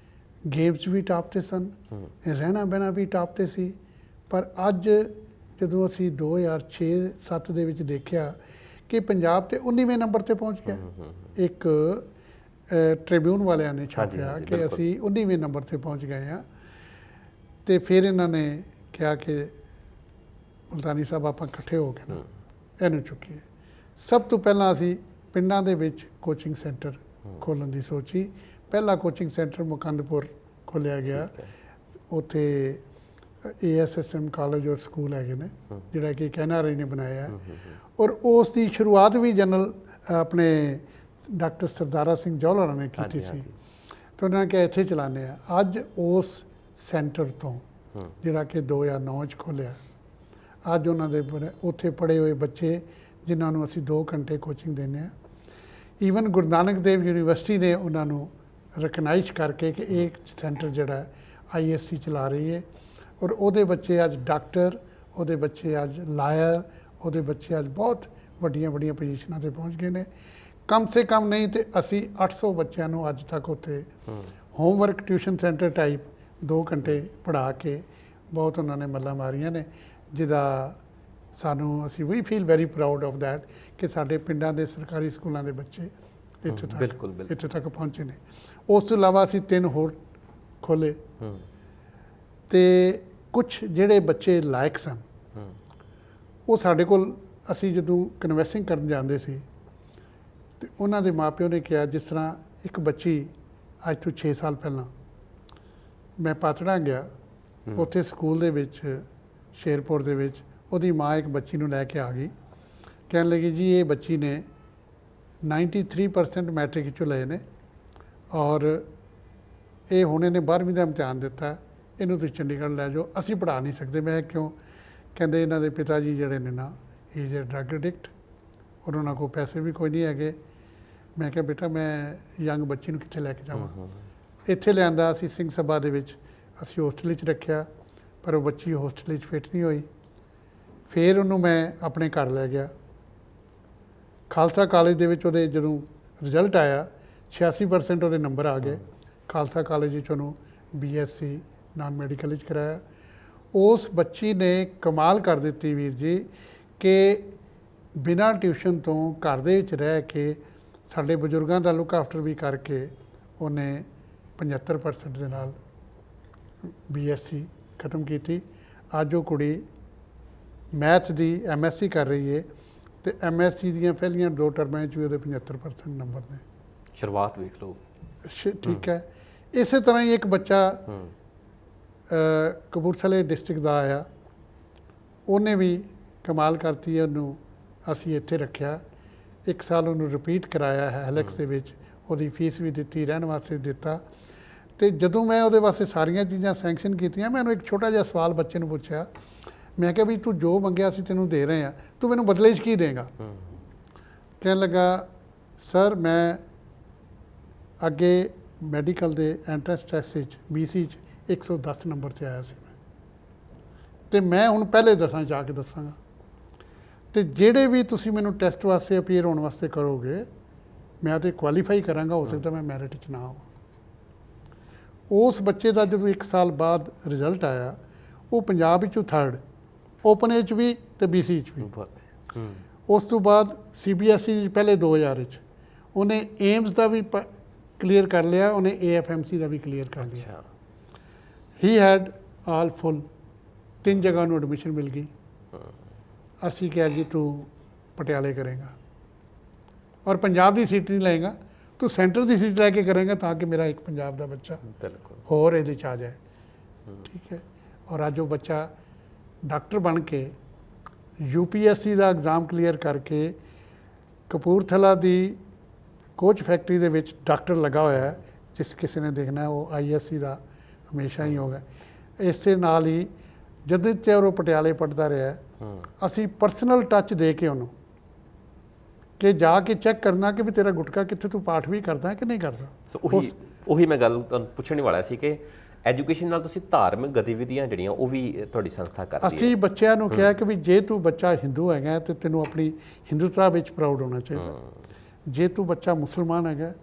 ਗੇਮਸ ਵੀ ਟਾਪ ਤੇ ਸਨ, ਰਹਿਣਾ ਬਹਿਣਾ ਵੀ ਟਾਪ ਤੇ ਸੀ। ਪਰ ਅੱਜ ਜਦੋਂ ਅਸੀਂ 2006-07 ਦੇ ਵਿੱਚ ਦੇਖਿਆ ਕਿ ਪੰਜਾਬ ਤੇ 19ਵੇਂ ਨੰਬਰ ਤੇ ਪਹੁੰਚ ਗਿਆ। ਇੱਕ ਟ੍ਰਿਬਿਊਨ ਵਾਲਿਆਂ ਨੇ ਛਾਪਿਆ ਕਿ ਅਸੀਂ 19ਵੇਂ ਨੰਬਰ ਤੇ ਪਹੁੰਚ ਗਏ ਹਾਂ। ਤੇ ਫਿਰ ਇਹਨਾਂ ਨੇ ਕਿਹਾ ਕਿ ਮੁਲਤਾਨੀ ਸਾਹਿਬ ਆਪਾਂ ਇਕੱਠੇ ਹੋ ਕੇ ਨਾ ਇਹਨੂੰ ਚੁੱਕੀਏ। ਸਭ ਤੋਂ ਪਹਿਲਾਂ ਅਸੀਂ ਪਿੰਡਾਂ ਦੇ ਵਿੱਚ ਕੋਚਿੰਗ ਸੈਂਟਰ ਖੋਲ੍ਹਣ ਦੀ ਸੋਚੀ। ਪਹਿਲਾ ਕੋਚਿੰਗ ਸੈਂਟਰ ਮੁਕੰਦਪੁਰ ਖੋਲ੍ਹਿਆ ਗਿਆ। ਉੱਥੇ ASSM ਕਾਲਜ ਔਰ ਸਕੂਲ ਹੈਗੇ ਨੇ, ਜਿਹੜਾ ਕਿ NRI ਨੇ ਬਣਾਇਆ, ਔਰ ਉਸ ਦੀ ਸ਼ੁਰੂਆਤ ਵੀ ਜਨਰਲ ਆਪਣੇ ਡਾਕਟਰ ਸਰਦਾਰਾ ਸਿੰਘ ਜੌਲ ਹੋਰਾਂ ਨੇ ਕੀਤੀ ਸੀ। ਤਾਂ ਉਹਨਾਂ ਨੇ ਕਿਹਾ ਇੱਥੇ ਚਲਾਉਂਦੇ ਆ। ਅੱਜ ਉਸ ਸੈਂਟਰ ਤੋਂ ਜਿਹੜਾ ਕਿ 2009 'ਚ ਖੋਲ੍ਹਿਆ, ਅੱਜ ਉਹਨਾਂ ਦੇ ਉੱਥੇ ਪੜ੍ਹੇ ਹੋਏ ਬੱਚੇ ਜਿਨ੍ਹਾਂ ਨੂੰ ਅਸੀਂ 2 ਘੰਟੇ ਕੋਚਿੰਗ ਦਿੰਦੇ ਹਾਂ। ਈਵਨ ਗੁਰੂ ਨਾਨਕ ਦੇਵ ਯੂਨੀਵਰਸਿਟੀ ਨੇ ਉਹਨਾਂ ਨੂੰ ਰਿਕਗਨਾਈਜ਼ ਕਰਕੇ ਕਿ ਇਹ ਸੈਂਟਰ ਜਿਹੜਾ ISC ਚਲਾ ਰਹੀ ਹੈ, ਔਰ ਉਹਦੇ ਬੱਚੇ ਅੱਜ ਡਾਕਟਰ, ਉਹਦੇ ਬੱਚੇ ਅੱਜ ਲਾਇਰ, ਉਹਦੇ ਬੱਚੇ ਅੱਜ ਬਹੁਤ ਵੱਡੀਆਂ ਵੱਡੀਆਂ ਪੋਜੀਸ਼ਨਾਂ 'ਤੇ ਪਹੁੰਚ ਗਏ ਨੇ। ਕਮ ਸੇ ਕਮ ਨਹੀਂ ਤੇ ਅਸੀਂ 800 ਬੱਚਿਆਂ ਨੂੰ ਅੱਜ ਤੱਕ ਉੱਥੇ ਹੋਮਵਰਕ ਟਿਊਸ਼ਨ ਸੈਂਟਰ ਟਾਈਪ 2 ਘੰਟੇ ਪੜ੍ਹਾ ਕੇ ਬਹੁਤ ਉਹਨਾਂ ਨੇ ਮੱਲਾਂ ਮਾਰੀਆਂ ਨੇ, ਜਿਹਦਾ ਸਾਨੂੰ ਅਸੀਂ ਵੀ feel very proud of that ਕਿ ਸਾਡੇ ਪਿੰਡਾਂ ਦੇ ਸਰਕਾਰੀ ਸਕੂਲਾਂ ਦੇ ਬੱਚੇ ਇੱਥੇ ਤੱਕ ਪਹੁੰਚੇ ਨੇ। ਉਸ ਤੋਂ ਇਲਾਵਾ ਅਸੀਂ 3 ਹੋਰ ਖੋਲ੍ਹੇ, ਤੇ ਕੁਝ ਜਿਹੜੇ ਬੱਚੇ ਲਾਇਕ ਸਨ ਉਹ ਸਾਡੇ ਕੋਲ ਅਸੀਂ ਜਦੋਂ ਕਨਵੈਸਿੰਗ ਕਰਨ ਜਾਂਦੇ ਸੀ ਤੇ ਉਹਨਾਂ ਦੇ ਮਾਪਿਓ ਨੇ ਕਿਹਾ, ਜਿਸ ਤਰ੍ਹਾਂ ਇੱਕ ਬੱਚੀ ਅੱਜ ਤੋਂ 6 ਸਾਲ ਪਹਿਲਾਂ ਮੈਂ ਪਾਤੜਾਂ ਗਿਆ, ਉੱਥੇ ਸਕੂਲ ਦੇ ਵਿੱਚ ਸ਼ੇਰਪੁਰ ਦੇ ਵਿੱਚ ਉਹਦੀ ਮਾਂ ਇੱਕ ਬੱਚੀ ਨੂੰ ਲੈ ਕੇ ਆ ਗਈ, ਕਹਿਣ ਲੱਗੀ ਜੀ ਇਹ ਬੱਚੀ ਨੇ 93% ਮੈਟ੍ਰਿਕ 'ਚੋਂ ਲਏ ਨੇ ਔਰ ਇਹ ਹੁਣ ਇਹਨੇ 12ਵੀਂ ਦਾ ਇਮਤਿਹਾਨ ਦਿੱਤਾ, ਇਹਨੂੰ ਤੁਸੀਂ ਚੰਡੀਗੜ੍ਹ ਲੈ ਜਾਓ, ਅਸੀਂ ਪੜ੍ਹਾ ਨਹੀਂ ਸਕਦੇ। ਮੈਂ ਕਿਉਂ? ਕਹਿੰਦੇ ਇਹਨਾਂ ਦੇ ਪਿਤਾ ਜੀ ਜਿਹੜੇ ਨੇ ਨਾ ਹੀ ਇਜ਼ ਏ ਡਰੱਗ ਐਡਿਕਟ ਔਰ ਉਹਨਾਂ ਕੋਲ ਪੈਸੇ ਵੀ ਕੋਈ ਨਹੀਂ ਹੈਗੇ। ਮੈਂ ਕਿਹਾ ਬੇਟਾ ਮੈਂ ਯੰਗ ਬੱਚੀ ਨੂੰ ਕਿੱਥੇ ਲੈ ਕੇ ਜਾਵਾਂ। ਇੱਥੇ ਲਿਆਂਦਾ ਅਸੀਂ ਸਿੰਘ ਸਭਾ ਦੇ ਵਿੱਚ, ਅਸੀਂ ਹੋਸਟਲ 'ਚ ਰੱਖਿਆ, ਪਰ ਉਹ ਬੱਚੀ ਹੋਸਟਲ 'ਚ ਫਿੱਟ ਨਹੀਂ ਹੋਈ। ਫਿਰ ਉਹਨੂੰ ਮੈਂ ਆਪਣੇ ਘਰ ਲੈ ਗਿਆ। ਖਾਲਸਾ ਕਾਲਜ ਦੇ ਵਿੱਚ ਉਹਦੇ ਜਦੋਂ ਰਿਜ਼ਲਟ ਆਇਆ 86% ਉਹਦੇ ਨੰਬਰ ਆ ਗਏ। ਖਾਲਸਾ ਕਾਲਜ ਵਿੱਚ ਉਹਨੂੰ BSc ਨਾਨ ਮੈਡੀਕਲ ਵਿੱਚ ਕਰਾਇਆ। ਉਸ ਬੱਚੀ ਨੇ ਕਮਾਲ ਕਰ ਦਿੱਤੀ ਵੀਰ ਜੀ ਕਿ ਬਿਨਾਂ ਟਿਊਸ਼ਨ ਤੋਂ ਘਰ ਦੇ ਵਿੱਚ ਰਹਿ ਕੇ ਸਾਡੇ ਬਜ਼ੁਰਗਾਂ ਦਾ ਲੁੱਕ ਆਫਟਰ ਵੀ ਕਰਕੇ ਉਹਨੇ 75% ਦੇ ਨਾਲ BSc ਖਤਮ ਕੀਤੀ। ਅੱਜ ਉਹ ਕੁੜੀ ਮੈਥ ਦੀ MSc ਕਰ ਰਹੀ ਹੈ ਤੇ MSc ਦੀਆਂ ਪਹਿਲੀਆਂ 2 ਟਰਮਾਂ 'ਚ ਵੀ ਉਹਦੇ 75% ਨੰਬਰ ਨੇ। ਸ਼ੁਰੂਆਤ ਵੇਖ ਲਓ। ਠੀਕ ਹੈ। ਇਸੇ ਤਰ੍ਹਾਂ ਹੀ ਇੱਕ ਬੱਚਾ ਕਪੂਰਥਲੇ ਡਿਸਟ੍ਰਿਕਟ ਦਾ ਆਇਆ, ਉਹਨੇ ਵੀ ਕਮਾਲ ਕਰਤੀ ਹੈ। ਉਹਨੂੰ ਅਸੀਂ ਇੱਥੇ ਰੱਖਿਆ, 1 ਸਾਲ ਉਹਨੂੰ ਰਿਪੀਟ ਕਰਾਇਆ ਹੈ ਹੈਲੈਕਸ ਦੇ ਵਿੱਚ, ਉਹਦੀ ਫੀਸ ਵੀ ਦਿੱਤੀ, ਰਹਿਣ ਵਾਸਤੇ ਦਿੱਤਾ। ਤੇ ਜਦੋਂ ਮੈਂ ਉਹਦੇ ਵਾਸਤੇ ਸਾਰੀਆਂ ਚੀਜ਼ਾਂ ਸੈਂਕਸ਼ਨ ਕੀਤੀਆਂ, ਮੈਂ ਉਹਨੂੰ ਇੱਕ ਛੋਟਾ ਜਿਹਾ ਸਵਾਲ ਬੱਚੇ ਨੂੰ ਪੁੱਛਿਆ। ਮੈਂ ਕਿਹਾ ਵੀ ਤੂੰ ਜੋ ਮੰਗਿਆ ਅਸੀਂ ਤੈਨੂੰ ਦੇ ਰਹੇ ਹਾਂ, ਤੂੰ ਮੈਨੂੰ ਬਦਲੇ 'ਚ ਕੀ ਦੇਗਾ? ਕਹਿਣ ਲੱਗਾ ਸਰ ਮੈਂ ਅੱਗੇ ਮੈਡੀਕਲ ਦੇ ਐਂਟਰੈਂਸ ਟੈਸਟ ਵਿੱਚ BC 'ਚ 110 ਨੰਬਰ 'ਤੇ ਆਇਆ ਸੀ ਮੈਂ, ਤੇ ਮੈਂ ਹੁਣ ਪਹਿਲੇ 10 'ਚ ਆ ਕੇ ਦੱਸਾਂਗਾ, ਤੇ ਜਿਹੜੇ ਵੀ ਤੁਸੀਂ ਮੈਨੂੰ ਟੈਸਟ ਵਾਸਤੇ ਅਪੀਅਰ ਹੋਣ ਵਾਸਤੇ ਕਰੋਗੇ ਮੈਂ ਤੇ ਕੁਆਲੀਫਾਈ ਕਰਾਂਗਾ, ਹੋ ਸਕਦਾ ਮੈਂ ਮੈਰਿਟ 'ਚ ਨਾ ਆਵਾਂ। ਉਸ ਬੱਚੇ ਦਾ ਜਦੋਂ 1 ਸਾਲ ਬਾਅਦ ਰਿਜ਼ਲਟ ਆਇਆ, ਉਹ ਪੰਜਾਬ ਵਿੱਚੋਂ 3rd, ਓਪਨ ਏ 'ਚ ਵੀ ਤੇ BC 'ਚ ਵੀ। ਉਸ ਤੋਂ ਬਾਅਦ CBSE ਪਹਿਲੇ 2000 ਵਿੱਚ ਉਹਨੇ ਏਮਸ ਦਾ ਵੀ ਕਲੀਅਰ ਕਰ ਲਿਆ, ਉਹਨੇ AFMC ਦਾ ਵੀ ਕਲੀਅਰ ਕਰ ਲਿਆ। ਹੀ ਹੈਡ ਆਲ ਫੁੱਲ, 3 ਜਗ੍ਹਾ ਨੂੰ ਐਡਮਿਸ਼ਨ ਮਿਲ ਗਈ। ਅਸੀਂ ਕਿਹਾ ਜੀ ਤੂੰ ਪਟਿਆਲੇ ਕਰੇਗਾ ਔਰ ਪੰਜਾਬ ਦੀ ਸੀਟ ਨਹੀਂ ਲਏਗਾ, ਤੂੰ ਸੈਂਟਰ ਦੀ ਸੀਟ ਲੈ ਕੇ ਕਰੇਗਾ, ਤਾਂ ਕਿ ਮੇਰਾ ਇੱਕ ਪੰਜਾਬ ਦਾ ਬੱਚਾ ਹੋਰ ਇਹਦੇ 'ਚ ਆ ਜਾਏ। ਠੀਕ ਹੈ। ਔਰ ਅੱਜ ਉਹ ਬੱਚਾ ਡਾਕਟਰ ਬਣ ਕੇ UPSC ਦਾ ਐਗਜ਼ਾਮ ਕਲੀਅਰ ਕਰਕੇ ਕਪੂਰਥਲਾ ਦੀ ਕੋਚ ਫੈਕਟਰੀ ਦੇ ਵਿੱਚ ਡਾਕਟਰ ਲੱਗਾ ਹੋਇਆ ਹੈ। ਜਿਸ ਕਿਸੇ ਨੇ ਦੇਖਣਾ ਉਹ ISC ਦਾ ਹਮੇਸ਼ਾ ਹੀ ਹੋਗਾ। ਇਸੇ ਨਾਲ ਹੀ ਜਦੋਂ ਤੇ ਉਹ ਪਟਿਆਲੇ ਪੜ੍ਹਦਾ ਰਿਹਾ, ਅਸੀਂ ਪਰਸਨਲ ਟੱਚ ਦੇ ਕੇ ਉਹਨੂੰ ਕਿ ਜਾ ਕੇ ਚੈੱਕ ਕਰਨਾ ਕਿ ਵੀ ਤੇਰਾ ਗੁਟਕਾ ਕਿੱਥੇ, ਤੂੰ ਪਾਠ ਵੀ ਕਰਦਾ ਕਿ ਨਹੀਂ ਕਰਦਾ। ਉਹੀ ਮੈਂ ਗੱਲ ਤੁਹਾਨੂੰ ਪੁੱਛਣ ਵਾਲਾ ਸੀ ਕਿ ਐਜੂਕੇਸ਼ਨ ਨਾਲ ਤੁਸੀਂ ਧਾਰਮਿਕ ਗਤੀਵਿਧੀਆਂ ਜਿਹੜੀਆਂ ਉਹ ਵੀ ਤੁਹਾਡੀ ਸੰਸਥਾ ਕਰਦੀ ਹੈ। ਅਸੀਂ ਬੱਚਿਆਂ ਨੂੰ ਕਿਹਾ ਕਿ ਵੀ ਜੇ ਤੂੰ ਬੱਚਾ ਹਿੰਦੂ ਹੈਗਾ ਤੇ ਤੈਨੂੰ ਆਪਣੀ ਹਿੰਦੂਤਾ ਵਿੱਚ ਪ੍ਰਾਊਡ ਹੋਣਾ ਚਾਹੀਦਾ। ਜੇ ਤੂੰ ਬੱਚਾ ਮੁਸਲਮਾਨ ਹੈਗਾ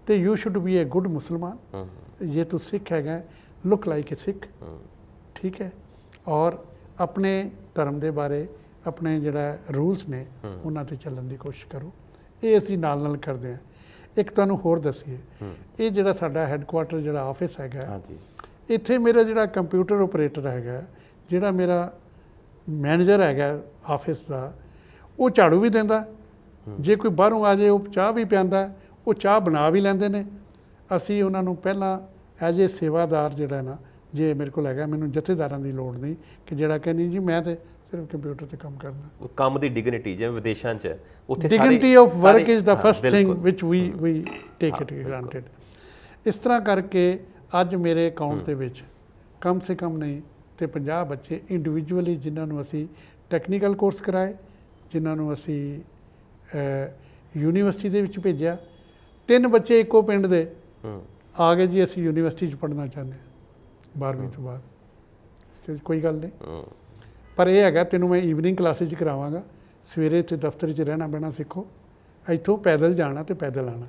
ਤੇ you should B A good ਮੁਸਲਮਾਨ। ਜੇ ਤੂੰ ਸਿੱਖ ਹੈਗਾ, ਲੁੱਕ ਲਾਈਕ ਏ ਸਿੱਖ। ਠੀਕ ਹੈ। ਔਰ ਆਪਣੇ ਧਰਮ ਦੇ ਬਾਰੇ ਆਪਣੇ ਜਿਹੜਾ ਰੂਲਸ ਨੇ ਉਹਨਾਂ 'ਤੇ ਚੱਲਣ ਦੀ ਕੋਸ਼ਿਸ਼ ਕਰੋ। ਇਹ ਅਸੀਂ ਨਾਲ ਨਾਲ ਕਰਦੇ ਹਾਂ। ਇੱਕ ਤੁਹਾਨੂੰ ਹੋਰ ਦੱਸੀਏ, ਇਹ ਜਿਹੜਾ ਸਾਡਾ ਹੈੱਡਕੁਆਟਰ ਜਿਹੜਾ ਆਫਿਸ ਹੈਗਾ, ਇੱਥੇ ਮੇਰਾ ਜਿਹੜਾ ਕੰਪਿਊਟਰ ਆਪਰੇਟਰ ਹੈਗਾ, ਜਿਹੜਾ ਮੇਰਾ ਮੈਨੇਜਰ ਹੈਗਾ ਆਫਿਸ ਦਾ, ਉਹ ਝਾੜੂ ਵੀ ਦਿੰਦਾ। ਜੇ ਕੋਈ ਬਾਹਰੋਂ ਆ ਜਾਏ ਉਹ ਚਾਹ ਵੀ ਪਿਆਂਦਾ, ਉਹ ਚਾਹ ਬਣਾ ਵੀ ਲੈਂਦੇ ਨੇ। ਅਸੀਂ ਉਹਨਾਂ ਨੂੰ ਪਹਿਲਾਂ ਐਜ ਏ ਸੇਵਾਦਾਰ ਜਿਹੜਾ ਨਾ, ਜੇ ਮੇਰੇ ਕੋਲ ਹੈਗਾ, ਮੈਨੂੰ ਜਥੇਦਾਰਾਂ ਦੀ ਲੋੜ ਨਹੀਂ ਕਿ ਜਿਹੜਾ ਕਹਿੰਦੀ ਜੀ ਮੈਂ ਤੇ ਸਿਰਫ ਕੰਪਿਊਟਰ ਤੇ ਕੰਮ ਕਰਨਾ। ਕੰਮ ਦੀ ਡਿਗਨਿਟੀ, ਜਿਵੇਂ ਵਿਦੇਸ਼ਾਂ 'ਚ ਉੱਥੇ dignity of work is the first thing which we take it granted. ਇਸ ਤਰ੍ਹਾਂ ਕਰਕੇ ਅੱਜ ਮੇਰੇ ਅਕਾਊਂਟ ਦੇ ਵਿੱਚ ਕਮ ਸੇ ਕਮ ਨਹੀਂ ਤੇ 50 ਬੱਚੇ ਇੰਡੀਵਿਜੂਅਲੀ, ਜਿਨ੍ਹਾਂ ਨੂੰ ਅਸੀਂ ਟੈਕਨੀਕਲ ਕੋਰਸ ਕਰਾਏ, ਜਿਨ੍ਹਾਂ ਨੂੰ ਅਸੀਂ ਯੂਨੀਵਰਸਿਟੀ ਦੇ ਵਿੱਚ ਭੇਜਿਆ। 3 ਬੱਚੇ ਇੱਕੋ ਪਿੰਡ ਦੇ ਆ ਗਏ ਜੀ ਅਸੀਂ ਯੂਨੀਵਰਸਿਟੀ 'ਚ ਪੜ੍ਹਨਾ ਚਾਹੁੰਦੇ ਹਾਂ 12ਵੀਂ ਤੋਂ ਬਾਅਦ। ਕੋਈ ਗੱਲ ਨਹੀਂ, ਪਰ ਇਹ ਹੈਗਾ ਤੈਨੂੰ ਮੈਂ ਈਵਨਿੰਗ ਕਲਾਸਿਸ 'ਚ ਕਰਾਵਾਂਗਾ, ਸਵੇਰੇ ਇੱਥੇ ਦਫ਼ਤਰ 'ਚ ਰਹਿਣਾ ਬਹਿਣਾ ਸਿੱਖੋ, ਇੱਥੋਂ ਪੈਦਲ ਜਾਣਾ ਤੇ ਪੈਦਲ ਆਉਣਾ।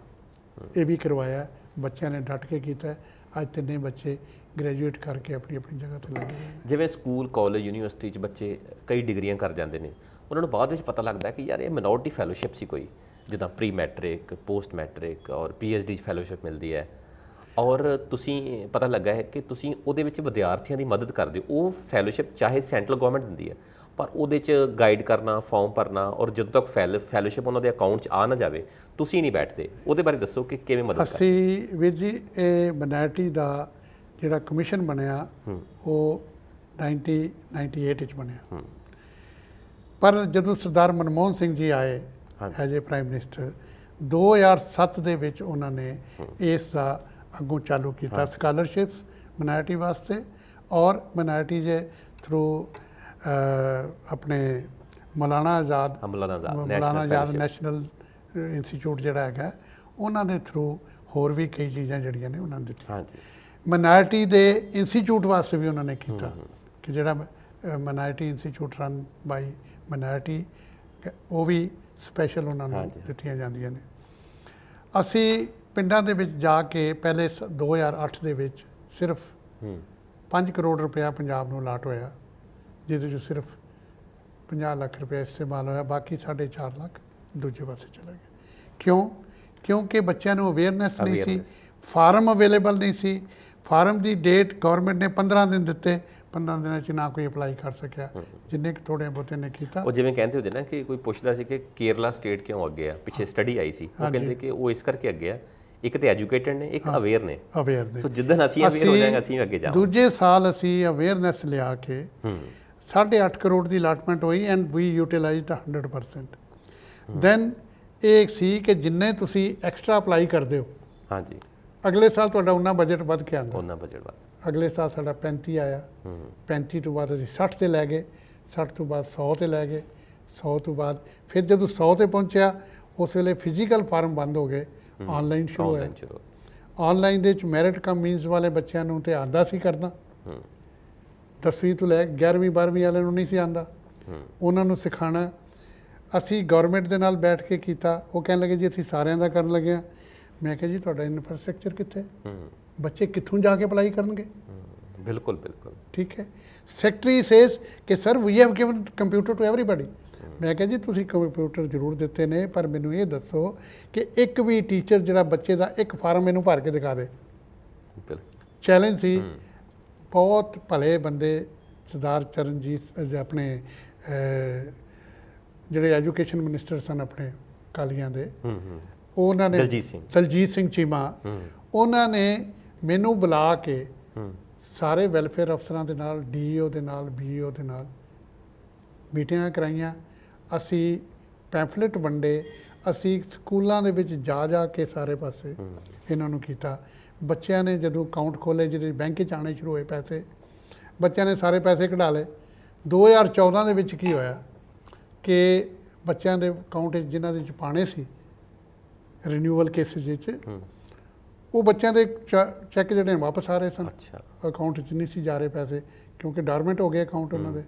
ਇਹ ਵੀ ਕਰਵਾਇਆ, ਬੱਚਿਆਂ ਨੇ ਡਟ ਕੇ ਕੀਤਾ। ਅੱਜ 3 ਬੱਚੇ ਗ੍ਰੈਜੂਏਟ ਕਰਕੇ ਆਪਣੀ ਆਪਣੀ ਜਗ੍ਹਾ 'ਤੇ ਲੱਗੇ ਹੋਏ ਨੇ। ਜਿਵੇਂ ਸਕੂਲ, ਕਾਲਜ, ਯੂਨੀਵਰਸਿਟੀ 'ਚ ਬੱਚੇ ਕਈ ਡਿਗਰੀਆਂ ਕਰ ਜਾਂਦੇ ਨੇ, ਉਹਨਾਂ ਨੂੰ ਬਾਅਦ ਵਿੱਚ ਪਤਾ ਲੱਗਦਾ ਕਿ ਯਾਰ ਇਹ ਮਿਨੋਰਟੀ ਫੈਲੋਸ਼ਿਪ ਸੀ ਕੋਈ, ਜਿੱਦਾਂ ਪ੍ਰੀ ਮੈਟ੍ਰਿਕ, ਪੋਸਟ ਮੈਟ੍ਰਿਕ ਔਰ PhD ਫੈਲੋਸ਼ਿਪ ਮਿਲਦੀ ਹੈ, ਔਰ ਤੁਸੀਂ ਪਤਾ ਲੱਗਾ ਹੈ ਕਿ ਤੁਸੀਂ ਉਹਦੇ ਵਿੱਚ ਵਿਦਿਆਰਥੀਆਂ ਦੀ ਮਦਦ ਕਰਦੇ ਹੋ। ਉਹ ਫੈਲੋਸ਼ਿਪ ਚਾਹੇ ਸੈਂਟਰਲ ਗਵਰਨਮੈਂਟ ਦਿੰਦੀ ਹੈ, ਪਰ ਉਹਦੇ 'ਚ ਗਾਈਡ ਕਰਨਾ, ਫਾਰਮ ਭਰਨਾ, ਔਰ ਜਦੋਂ ਤੱਕ ਫੈਲੋਸ਼ਿਪ ਉਹਨਾਂ ਦੇ ਅਕਾਊਂਟ 'ਚ ਆ ਨਾ ਜਾਵੇ ਤੁਸੀਂ ਨਹੀਂ ਬੈਠਦੇ। ਉਹਦੇ ਬਾਰੇ ਦੱਸੋ ਕਿ ਕਿਵੇਂ ਮਦਦ ਕਰਦੇ। ਅਸੀਂ ਵੀਰ ਜੀ ਇਹ ਮਿਨੋਰਟੀ ਦਾ ਜਿਹੜਾ ਕਮਿਸ਼ਨ ਬਣਿਆ ਉਹ 1998 ਵਿੱਚ ਬਣਿਆ, ਪਰ ਜਦੋਂ ਸਰਦਾਰ ਮਨਮੋਹਨ ਸਿੰਘ ਜੀ ਆਏ ਐਜ ਏ ਪ੍ਰਾਈਮ ਮਿਨਿਸਟਰ 2007 ਦੇ ਵਿੱਚ ਉਹਨਾਂ ਨੇ ਇਸ ਦਾ ਅੱਗੋਂ ਚਾਲੂ ਕੀਤਾ ਸਕਾਲਰਸ਼ਿਪਸ ਮਿਨੋਰਟੀ ਵਾਸਤੇ, ਔਰ ਮਿਨੋਰਟੀ ਦੇ ਥਰੂ ਆਪਣੇ ਮੌਲਾਨਾ ਆਜ਼ਾਦ ਨੈਸ਼ਨਲ ਇੰਸਟੀਚਿਊਟ ਜਿਹੜਾ ਹੈਗਾ, ਉਹਨਾਂ ਦੇ ਥਰੂ ਹੋਰ ਵੀ ਕਈ ਚੀਜ਼ਾਂ ਜਿਹੜੀਆਂ ਨੇ ਉਹਨਾਂ ਨੇ ਦਿੱਤੀਆਂ। ਮਿਨੋਰਟੀ ਦੇ ਇੰਸਟੀਚਿਊਟ ਵਾਸਤੇ ਵੀ ਉਹਨਾਂ ਨੇ ਕੀਤਾ ਕਿ ਜਿਹੜਾ ਮਿਨੋਰਟੀ ਇੰਸਟੀਚਿਊਟ ਰਨ ਬਾਈ ਮਿਨੋਰਟੀ, ਉਹ ਵੀ ਸਪੈਸ਼ਲ ਉਹਨਾਂ ਨੂੰ ਦਿੱਤੀਆਂ ਜਾਂਦੀਆਂ ਨੇ। ਅਸੀਂ ਪਿੰਡਾਂ ਦੇ ਵਿੱਚ ਜਾ ਕੇ ਪਹਿਲੇ 2008 ਦੇ ਵਿੱਚ ਸਿਰਫ 5 ਕਰੋੜ ਰੁਪਇਆ ਪੰਜਾਬ ਨੂੰ ਅਲਾਟ ਹੋਇਆ, ਜਿਹਦੇ 'ਚੋਂ ਸਿਰਫ 50 ਲੱਖ ਰੁਪਇਆ ਇਸਤੇਮਾਲ ਹੋਇਆ, ਬਾਕੀ 4.5 ਲੱਖ ਦੂਜੇ ਪਾਸੇ ਚਲਾ ਗਿਆ। ਕਿਉਂ? ਕਿਉਂਕਿ ਬੱਚਿਆਂ ਨੂੰ ਅਵੇਅਰਨੈਸ ਨਹੀਂ ਸੀ, ਫਾਰਮ ਅਵੇਲੇਬਲ ਨਹੀਂ ਸੀ। ਫਾਰਮ ਦੀ ਡੇਟ ਗਵਰਨਮੈਂਟ ਨੇ 15 ਦਿਨ ਦਿੱਤੇ, 15 ਦਿਨਾਂ 'ਚ ਨਾ ਕੋਈ ਅਪਲਾਈ ਕਰ ਸਕਿਆ, ਜਿੰਨੇ ਕੁ ਥੋੜ੍ਹੇ ਬਹੁਤੇ ਨੇ ਕੀਤਾ। ਉਹ ਜਿਵੇਂ ਕਹਿੰਦੇ ਹੁੰਦੇ ਨਾ ਕਿ ਕੋਈ ਪੁੱਛਦਾ ਸੀ ਕਿ ਕੇਰਲਾ ਸਟੇਟ ਕਿਉਂ ਅੱਗੇ ਆ, ਪਿੱਛੇ ਸਟੱਡੀ ਆਈ ਸੀ, ਉਹ ਕਹਿੰਦੇ ਕਿ ਉਹ ਇਸ ਕਰਕੇ ਅੱਗੇ ਆ, ਇੱਕ ਤੇ ਐਜੂਕੇਟਡ ਨੇ, ਇੱਕ ਅਵੇਅਰ ਨੇ। ਅਵੇਅਰ ਨੇ। ਸੋ ਜਿੱਦਣ ਅਸੀਂ ਅਵੇਅਰ ਹੋ ਜਾਵਾਂਗੇ ਅਸੀਂ ਅੱਗੇ ਜਾਵਾਂਗੇ। ਦੂਜੇ ਸਾਲ ਅਸੀਂ ਅਵੇਅਰਨੈਸ ਲਿਆ ਕੇ 8.5 ਕਰੋੜ ਦੀ ਅਲਾਟਮੈਂਟ ਹੋਈ ਐਂਡ ਵੀ ਯੂਟਿਲਾਈਜ਼ਡ 100%। ਦੈਨ ਇਹ ਸੀ ਕਿ ਜਿੰਨੇ ਤੁਸੀਂ ਐਕਸਟਰਾ ਅਪਲਾਈ ਕਰਦੇ ਹੋ, ਹਾਂਜੀ, ਅਗਲੇ ਸਾਲ ਤੁਹਾਡਾ ਉਹਨਾਂ ਬਜਟ ਵੱਧ ਕੇ ਆਉਂਦਾ। ਉਹਨਾਂ ਬਜਟ ਵੱਧ। ਅਗਲੇ ਸਾਲ ਸਾਡਾ 35 ਆਇਆ, 35 ਤੋਂ ਬਾਅਦ ਅਸੀਂ 60 ਤੇ ਲੈ ਗਏ, 60 ਤੋਂ ਬਾਅਦ 100 ਤੇ ਲੈ ਗਏ, 100 ਤੋਂ ਬਾਅਦ ਫਿਰ ਜਦੋਂ 100 ਤੇ ਪਹੁੰਚਿਆ ਉਸ ਵੇਲੇ ਫਿਜ਼ੀਕਲ ਫਾਰਮ ਬੰਦ ਹੋ ਗਏ, ਆਨਲਾਈਨ ਸ਼ੁਰੂ ਹੋਇਆ। ਆਨਲਾਈਨ ਦੇ ਵਿੱਚ ਮੈਰਿਟ ਕਮ ਮੀਨਸ ਵਾਲੇ ਬੱਚਿਆਂ ਨੂੰ ਤੇ ਆਉਂਦਾ ਸੀ ਕਰਨਾ, 10ਵੀਂ ਤੋਂ ਲੈ 11ਵੀਂ 12ਵੀਂ ਵਾਲਿਆਂ ਨੂੰ ਨਹੀਂ ਸੀ ਆਉਂਦਾ, ਉਹਨਾਂ ਨੂੰ ਸਿਖਾਉਣਾ। ਅਸੀਂ ਗਵਰਨਮੈਂਟ ਦੇ ਨਾਲ ਬੈਠ ਕੇ ਕੀਤਾ। ਉਹ ਕਹਿਣ ਲੱਗੇ ਜੀ ਅਸੀਂ ਸਾਰਿਆਂ ਦਾ ਕਰਨ ਲੱਗੇ ਹਾਂ। ਮੈਂ ਕਿਹਾ ਜੀ ਤੁਹਾਡਾ ਇਨਫਰਾਸਟ੍ਰਕਚਰ ਕਿੱਥੇ, ਬੱਚੇ ਕਿੱਥੋਂ ਜਾ ਕੇ ਅਪਲਾਈ ਕਰਨਗੇ? ਬਿਲਕੁਲ ਬਿਲਕੁਲ ਠੀਕ ਹੈ। ਸੈਕਟਰੀ ਸੇਜ਼ ਕਿ sir we have given computer to everybody. ਮੈਂ ਕਿਹਾ ਜੀ ਤੁਸੀਂ ਕੰਪਿਊਟਰ ਜ਼ਰੂਰ ਦਿੱਤੇ ਨੇ, ਪਰ ਮੈਨੂੰ ਇਹ ਦੱਸੋ ਕਿ ਇੱਕ ਵੀ ਟੀਚਰ ਜਿਹੜਾ ਬੱਚੇ ਦਾ ਇੱਕ ਫਾਰਮ ਇਹਨੂੰ ਭਰ ਕੇ ਦਿਖਾ ਦੇ। ਚੈਲੰਜ ਸੀ। ਬਹੁਤ ਭਲੇ ਬੰਦੇ ਸਰਦਾਰ ਚਰਨਜੀਤ ਆਪਣੇ ਜਿਹੜੇ ਐਜੂਕੇਸ਼ਨ ਮਿਨਿਸਟਰ ਸਨ ਆਪਣੇ ਅਕਾਲੀਆਂ ਦੇ, ਉਹਨਾਂ ਨੇ ਦਲਜੀਤ ਸਿੰਘ ਚੀਮਾ, ਉਹਨਾਂ ਨੇ ਮੈਨੂੰ ਬੁਲਾ ਕੇ ਸਾਰੇ ਵੈਲਫੇਅਰ ਅਫਸਰਾਂ ਦੇ ਨਾਲ, ਡੀਈਓ ਦੇ ਨਾਲ, ਬੀਈਓ ਦੇ ਨਾਲ ਮੀਟਿੰਗਾਂ ਕਰਾਈਆਂ। ਅਸੀਂ ਪੈਂਫਲੇਟ ਵੰਡੇ, ਅਸੀਂ ਸਕੂਲਾਂ ਦੇ ਵਿੱਚ ਜਾ ਜਾ ਕੇ ਸਾਰੇ ਪਾਸੇ ਇਹਨਾਂ ਨੂੰ ਕੀਤਾ। ਬੱਚਿਆਂ ਨੇ ਜਦੋਂ ਅਕਾਊਂਟ ਖੋਲ੍ਹੇ, ਜਿਹਦੇ ਬੈਂਕ 'ਚ ਆਉਣੇ ਸ਼ੁਰੂ ਹੋਏ ਪੈਸੇ, ਬੱਚਿਆਂ ਨੇ ਸਾਰੇ ਪੈਸੇ ਕਢਾ ਲਏ। 2014 ਦੇ ਵਿੱਚ ਕੀ ਹੋਇਆ ਕਿ ਬੱਚਿਆਂ ਦੇ ਅਕਾਊਂਟ 'ਚ ਜਿਨ੍ਹਾਂ ਦੇ ਵਿੱਚ ਪਾਣੇ ਸੀ ਰੀਨਿਊਅਲ ਕੇਸਿਸ ਵਿੱਚ, ਉਹ ਬੱਚਿਆਂ ਦੇ ਚੈੱਕ ਜਿਹੜੇ ਨੇ ਵਾਪਸ ਆ ਰਹੇ ਸਨ। ਅਕਾਊਂਟ 'ਚ ਨਹੀਂ ਸੀ ਜਾ ਰਹੇ ਪੈਸੇ, ਕਿਉਂਕਿ ਡੋਰਮੈਂਟ ਹੋ ਗਏ ਅਕਾਊਂਟ ਉਹਨਾਂ ਦੇ।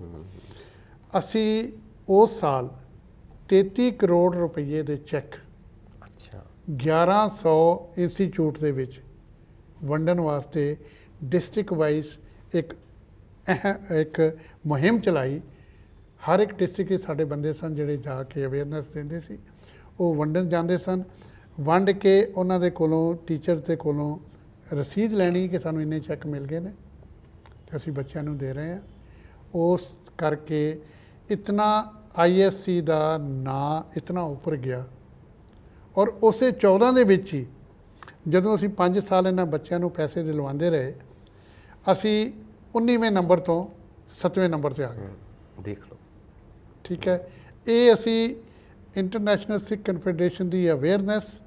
ਅਸੀਂ ਉਸ ਸਾਲ 33 ਕਰੋੜ ਰੁਪਏ ਦੇ ਚੈੱਕ 1100 ਇੰਸਟੀਚਿਊਟ ਦੇ ਵਿੱਚ ਵੰਡਣ ਵਾਸਤੇ ਡਿਸਟ੍ਰਿਕਟ ਵਾਈਜ਼ ਇੱਕ ਮੁਹਿੰਮ ਚਲਾਈ। ਹਰ ਇੱਕ ਡਿਸਟ੍ਰਿਕਟ 'ਚ ਸਾਡੇ ਬੰਦੇ ਸਨ ਜਿਹੜੇ ਜਾ ਕੇ ਅਵੇਅਰਨੈਸ ਦਿੰਦੇ ਸੀ। ਉਹ ਵੰਡਣ ਜਾਂਦੇ ਸਨ, ਵੰਡ ਕੇ ਉਹਨਾਂ ਦੇ ਕੋਲੋਂ, ਟੀਚਰ ਦੇ ਕੋਲੋਂ ਰਸੀਦ ਲੈਣੀ ਕਿ ਸਾਨੂੰ ਇੰਨੇ ਚੈੱਕ ਮਿਲ ਗਏ ਨੇ ਤੇ ਅਸੀਂ ਬੱਚਿਆਂ ਨੂੰ ਦੇ ਰਹੇ ਹਾਂ। ਉਸ ਕਰਕੇ ਇਤਨਾ ISC ਦਾ ਨਾਂ ਇਤਨਾ ਉੱਪਰ ਗਿਆ। ਔਰ ਉਸੇ 14 ਦੇ ਵਿੱਚ ਹੀ ਜਦੋਂ ਅਸੀਂ 5 ਸਾਲ ਇਹਨਾਂ ਬੱਚਿਆਂ ਨੂੰ ਪੈਸੇ ਦਿਲਵਾਉਂਦੇ ਰਹੇ, ਅਸੀਂ 19ਵੇਂ ਨੰਬਰ ਤੋਂ 7ਵੇਂ ਨੰਬਰ 'ਤੇ ਆ ਗਏ। ਦੇਖ ਲਓ। ਠੀਕ ਹੈ। ਇਹ ਅਸੀਂ ਇੰਟਰਨੈਸ਼ਨਲ ਸਿੱਖ ਕਨਫੈਡਰੇਸ਼ਨ ਦੀ ਅਵੇਅਰਨੈਸ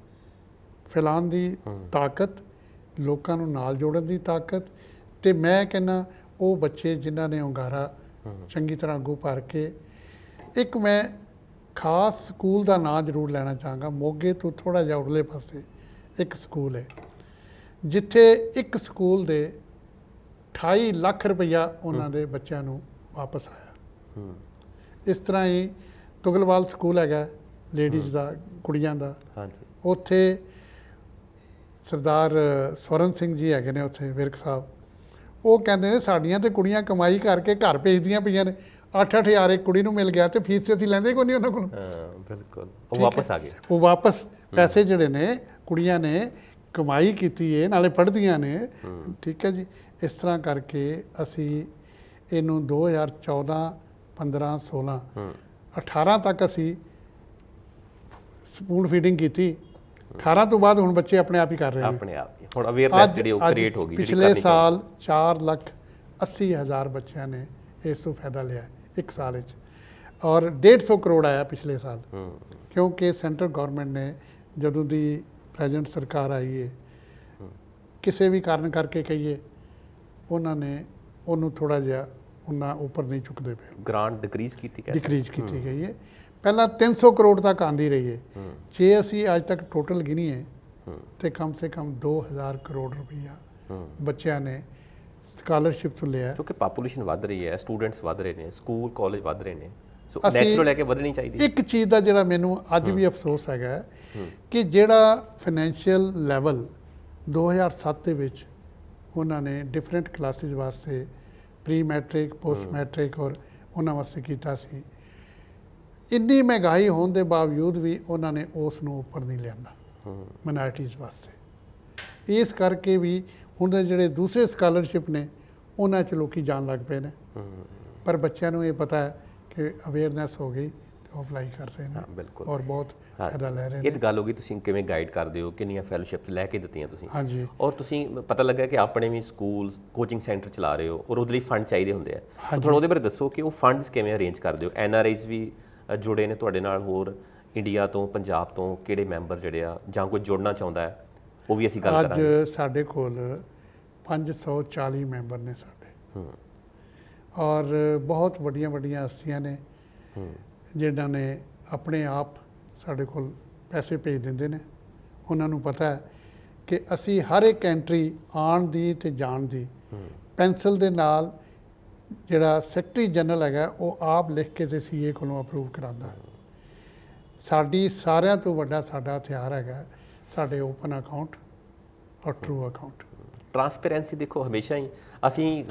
ਫੈਲਾਉਣ ਦੀ ਤਾਕਤ, ਲੋਕਾਂ ਨੂੰ ਨਾਲ ਜੋੜਨ ਦੀ ਤਾਕਤ, ਤੇ ਮੈਂ ਕਹਿੰਦਾ ਉਹ ਬੱਚੇ ਜਿਨ੍ਹਾਂ ਨੇ ਹੁੰਗਾਰਾ ਚੰਗੀ ਤਰ੍ਹਾਂ ਅੱਗੋਂ ਭਰ ਕੇ। ਇੱਕ ਮੈਂ ਖਾਸ ਸਕੂਲ ਦਾ ਨਾਂ ਜ਼ਰੂਰ ਲੈਣਾ ਚਾਹਾਂਗਾ। ਮੋਗੇ ਤੋਂ ਥੋੜ੍ਹਾ ਜਿਹਾ ਉਰਲੇ ਪਾਸੇ ਇੱਕ ਸਕੂਲ ਹੈ ਜਿੱਥੇ ਇੱਕ ਸਕੂਲ ਦੇ 28 ਲੱਖ ਰੁਪਈਆ ਉਹਨਾਂ ਦੇ ਬੱਚਿਆਂ ਨੂੰ ਵਾਪਸ ਆਇਆ। ਇਸ ਤਰ੍ਹਾਂ ਹੀ ਤੁਗਲਵਾਲ ਸਕੂਲ ਹੈਗਾ ਲੇਡੀਜ਼ ਦਾ, ਕੁੜੀਆਂ ਦਾ। ਉੱਥੇ ਸਰਦਾਰ ਸਵਰਨ ਸਿੰਘ ਜੀ ਹੈਗੇ ਨੇ ਉੱਥੇ, ਵਿਰਕ ਸਾਹਿਬ। ਉਹ ਕਹਿੰਦੇ ਨੇ ਸਾਡੀਆਂ ਤੇ ਕੁੜੀਆਂ ਕਮਾਈ ਕਰਕੇ ਘਰ ਭੇਜਦੀਆਂ ਪਈਆਂ ਨੇ। 8-8 ਇੱਕ ਕੁੜੀ ਨੂੰ ਮਿਲ ਗਿਆ ਤੇ ਫੀਸ ਤੇ ਅਸੀਂ ਲੈਂਦੇ ਕੋਈ ਨਹੀਂ ਉਹਨਾਂ ਕੋਲ। ਬਿਲਕੁਲ, ਉਹ ਵਾਪਸ ਆ ਗਏ। ਉਹ ਵਾਪਸ ਪੈਸੇ ਜਿਹੜੇ ਨੇ ਕੁੜੀਆਂ ਨੇ ਕਮਾਈ ਕੀਤੀ ਹੈ, ਨਾਲੇ ਪੜ੍ਹਦੀਆਂ ਨੇ। ਠੀਕ ਹੈ ਜੀ। ਇਸ ਤਰ੍ਹਾਂ ਕਰਕੇ ਅਸੀਂ ਇਹਨੂੰ 2014, 15, 16, 18 ਤੱਕ ਅਸੀਂ ਸਪੂਨ ਫੀਡਿੰਗ ਕੀਤੀ। 18 ਤੋਂ ਬਾਅਦ ਹੁਣ ਬੱਚੇ ਆਪਣੇ ਆਪ ਹੀ ਕਰ ਰਹੇ ਨੇ। ਆਪਣੇ ਆਪ ਹੀ ਹੁਣ ਅਵੇਅਰਨੈਸ ਜਿਹੜੀ ਉਹ ਕ੍ਰੀਏਟ ਹੋ ਗਈ। ਪਿਛਲੇ ਸਾਲ 4,80,000 ਬੱਚਿਆਂ ਨੇ ਇਸ ਤੋਂ ਫਾਇਦਾ ਲਿਆ ਇੱਕ ਸਾਲ ਵਿੱਚ, ਔਰ 150 ਕਰੋੜ ਆਇਆ ਪਿਛਲੇ ਸਾਲ। ਕਿਉਂਕਿ ਸੈਂਟਰ ਗਵਰਨਮੈਂਟ ਨੇ ਜਦੋਂ ਦੀ ਪ੍ਰੈਜ਼ੈਂਟ ਸਰਕਾਰ ਆਈ ਹੈ, ਕਿਸੇ ਵੀ ਕਾਰਨ ਕਰਕੇ ਕਹੀਏ, ਉਹਨਾਂ ਨੇ ਉਹਨੂੰ ਥੋੜ੍ਹਾ ਜਿਹਾ ਉਹਨਾਂ ਉੱਪਰ ਨਹੀਂ ਚੁੱਕਦੇ ਪਏ। ਗ੍ਰਾਂਟ ਡਿਕਰੀਜ਼ ਕੀਤੀ ਗਈ ਹੈ। ਪਹਿਲਾਂ 300 ਕਰੋੜ ਤੱਕ ਆਂਦੀ ਰਹੀ ਹੈ। ਜੇ ਅਸੀਂ ਅੱਜ ਤੱਕ ਟੋਟਲ ਗਿਣੀਏ ਤੇ ਕਮ ਸੇ ਕਮ 2000 ਕਰੋੜ ਰੁਪਈਆ ਬੱਚਿਆਂ ਨੇ ਸਕਾਲਰਸ਼ਿਪ ਤੋਂ ਲਿਆ। ਕਿਉਂਕਿ ਪਾਪੂਲੇਸ਼ਨ ਵੱਧ ਰਹੀ ਹੈ, ਸਟੂਡੈਂਟਸ ਵੱਧ ਰਹੇ ਨੇ, ਸਕੂਲ ਕਾਲਜ ਵੱਧ ਰਹੇ ਨੇ, ਸੋ ਨੈਚੁਰਲ ਹੈ ਕਿ ਵਧਣੀ ਚਾਹੀਦੀ। ਇੱਕ ਚੀਜ਼ ਦਾ ਜਿਹੜਾ ਮੈਨੂੰ ਅੱਜ ਵੀ ਅਫਸੋਸ ਹੈਗਾ ਕਿ ਜਿਹੜਾ ਫਾਈਨੈਂਸ਼ੀਅਲ ਲੈਵਲ 2007 ਦੇ ਵਿੱਚ ਉਹਨਾਂ ਨੇ ਡਿਫਰੈਂਟ ਕਲਾਸਿਸ ਵਾਸਤੇ ਪ੍ਰੀ ਮੈਟ੍ਰਿਕ, ਪੋਸਟ ਮੈਟ੍ਰਿਕ ਔਰ ਉਹਨਾਂ ਵਾਸਤੇ ਕੀਤਾ ਸੀ, ਇੰਨੀ ਮਹਿੰਗਾਈ ਹੋਣ ਦੇ ਬਾਵਜੂਦ ਵੀ ਉਹਨਾਂ ਨੇ ਉਸ ਨੂੰ ਉੱਪਰ ਨਹੀਂ ਲਿਆਂਦਾ ਮਾਈਨੋਰਟੀਜ਼ ਵਾਸਤੇ। ਇਸ ਕਰਕੇ ਵੀ ਹੁਣ ਦੇ ਜਿਹੜੇ ਦੂਸਰੇ ਸਕਾਲਰਸ਼ਿਪ ਨੇ ਉਹਨਾਂ 'ਚ ਲੋਕੀ ਜਾਣ ਲੱਗ ਪਏ ਨੇ। ਪਰ ਬੱਚਿਆਂ ਨੂੰ ਇਹ ਪਤਾ ਹੈ ਕਿ ਅਵੇਅਰਨੈਸ ਹੋ ਗਈ ਤੇ ਉਹ ਅਪਲਾਈ ਕਰ ਰਹੇ ਹਾਂ ਨੇ ਬਿਲਕੁਲ। ਔਰ ਬਹੁਤ ਫਾਇਦਾ ਲੈ ਰਹੇ ਇਹ ਨੇ। ਤਾਂ ਗੱਲ ਹੋ ਗਈ, ਤੁਸੀਂ ਕਿਵੇਂ ਗਾਈਡ ਕਰਦੇ ਹੋ, ਕਿੰਨੀਆਂ ਫੈਲੋਸ਼ਿਪਸ ਲੈ ਕੇ ਦਿੱਤੀਆਂ ਤੁਸੀਂ, ਹਾਂਜੀ ਔਰ ਤੁਸੀਂ ਪਤਾ ਲੱਗਾ ਕਿ ਆਪਣੇ ਵੀ ਸਕੂਲ ਕੋਚਿੰਗ ਸੈਂਟਰ ਚਲਾ ਰਹੇ ਹੋ ਔਰ ਉਹਦੇ ਲਈ ਫੰਡ ਚਾਹੀਦੇ ਹੁੰਦੇ ਆ, ਸੋ ਥੋੜਾ ਉਹਦੇ ਬਾਰੇ ਦੱਸੋ ਕਿ ਉਹ ਫੰਡਸ ਕਿਵੇਂ ਅਰੇਂਜ ਕਰਦੇ ਹੋ। NRIs ਵੀ ਜੁੜੇ ਨੇ ਤੁਹਾਡੇ ਨਾਲ, ਹੋਰ ਇੰਡੀਆ ਤੋਂ ਪੰਜਾਬ ਤੋਂ ਕਿਹੜੇ ਮੈਂਬਰ ਜਿਹੜੇ ਆ, ਜਾਂ ਕੋਈ ਜੁੜਨਾ ਚਾਹੁੰਦਾ ਹੈ, ਉਹ ਵੀ ਅਸੀਂ ਗੱਲ ਕਰਾਂਗੇ। ਅੱਜ ਸਾਡੇ ਕੋਲ 540 ਮੈਂਬਰ ਨੇ ਸਾਡੇ, ਔਰ ਬਹੁਤ ਵੱਡੀਆਂ ਵੱਡੀਆਂ ਹਸਤੀਆਂ ਨੇ ਜਿਨ੍ਹਾਂ ਨੇ ਆਪਣੇ ਆਪ ਸਾਡੇ ਕੋਲ ਪੈਸੇ ਭੇਜ ਦਿੰਦੇ ਨੇ। ਉਹਨਾਂ ਨੂੰ ਪਤਾ ਹੈ ਕਿ ਅਸੀਂ ਹਰ ਇੱਕ ਐਂਟਰੀ ਆਉਣ ਦੀ ਤੇ ਜਾਣ ਦੀ ਪੈਨਸਲ ਦੇ ਨਾਲ ਜਿਹੜਾ ਸੈਕਟਰੀ ਜਨਰਲ ਹੈਗਾ ਉਹ ਆਪ ਲਿਖ ਕੇ ਤੇ ਸੀਏ ਕੋਲੋਂ ਅਪਰੂਵ ਕਰਾਉਂਦਾ। ਸਾਡੀ ਸਾਰਿਆਂ ਤੋਂ ਵੱਡਾ ਸਾਡਾ ਹਥਿਆਰ ਹੈਗਾ ਸਾਡੇ ਓਪਨ ਅਕਾਊਂਟ ਔਰ ਟਰੂ ਅਕਾਊਂਟ। ਟਰਾਂਸਪੇਰੈਂਸੀ ਦੇਖੋ, ਹਮੇਸ਼ਾ ਹੀ ਅਸੀਂ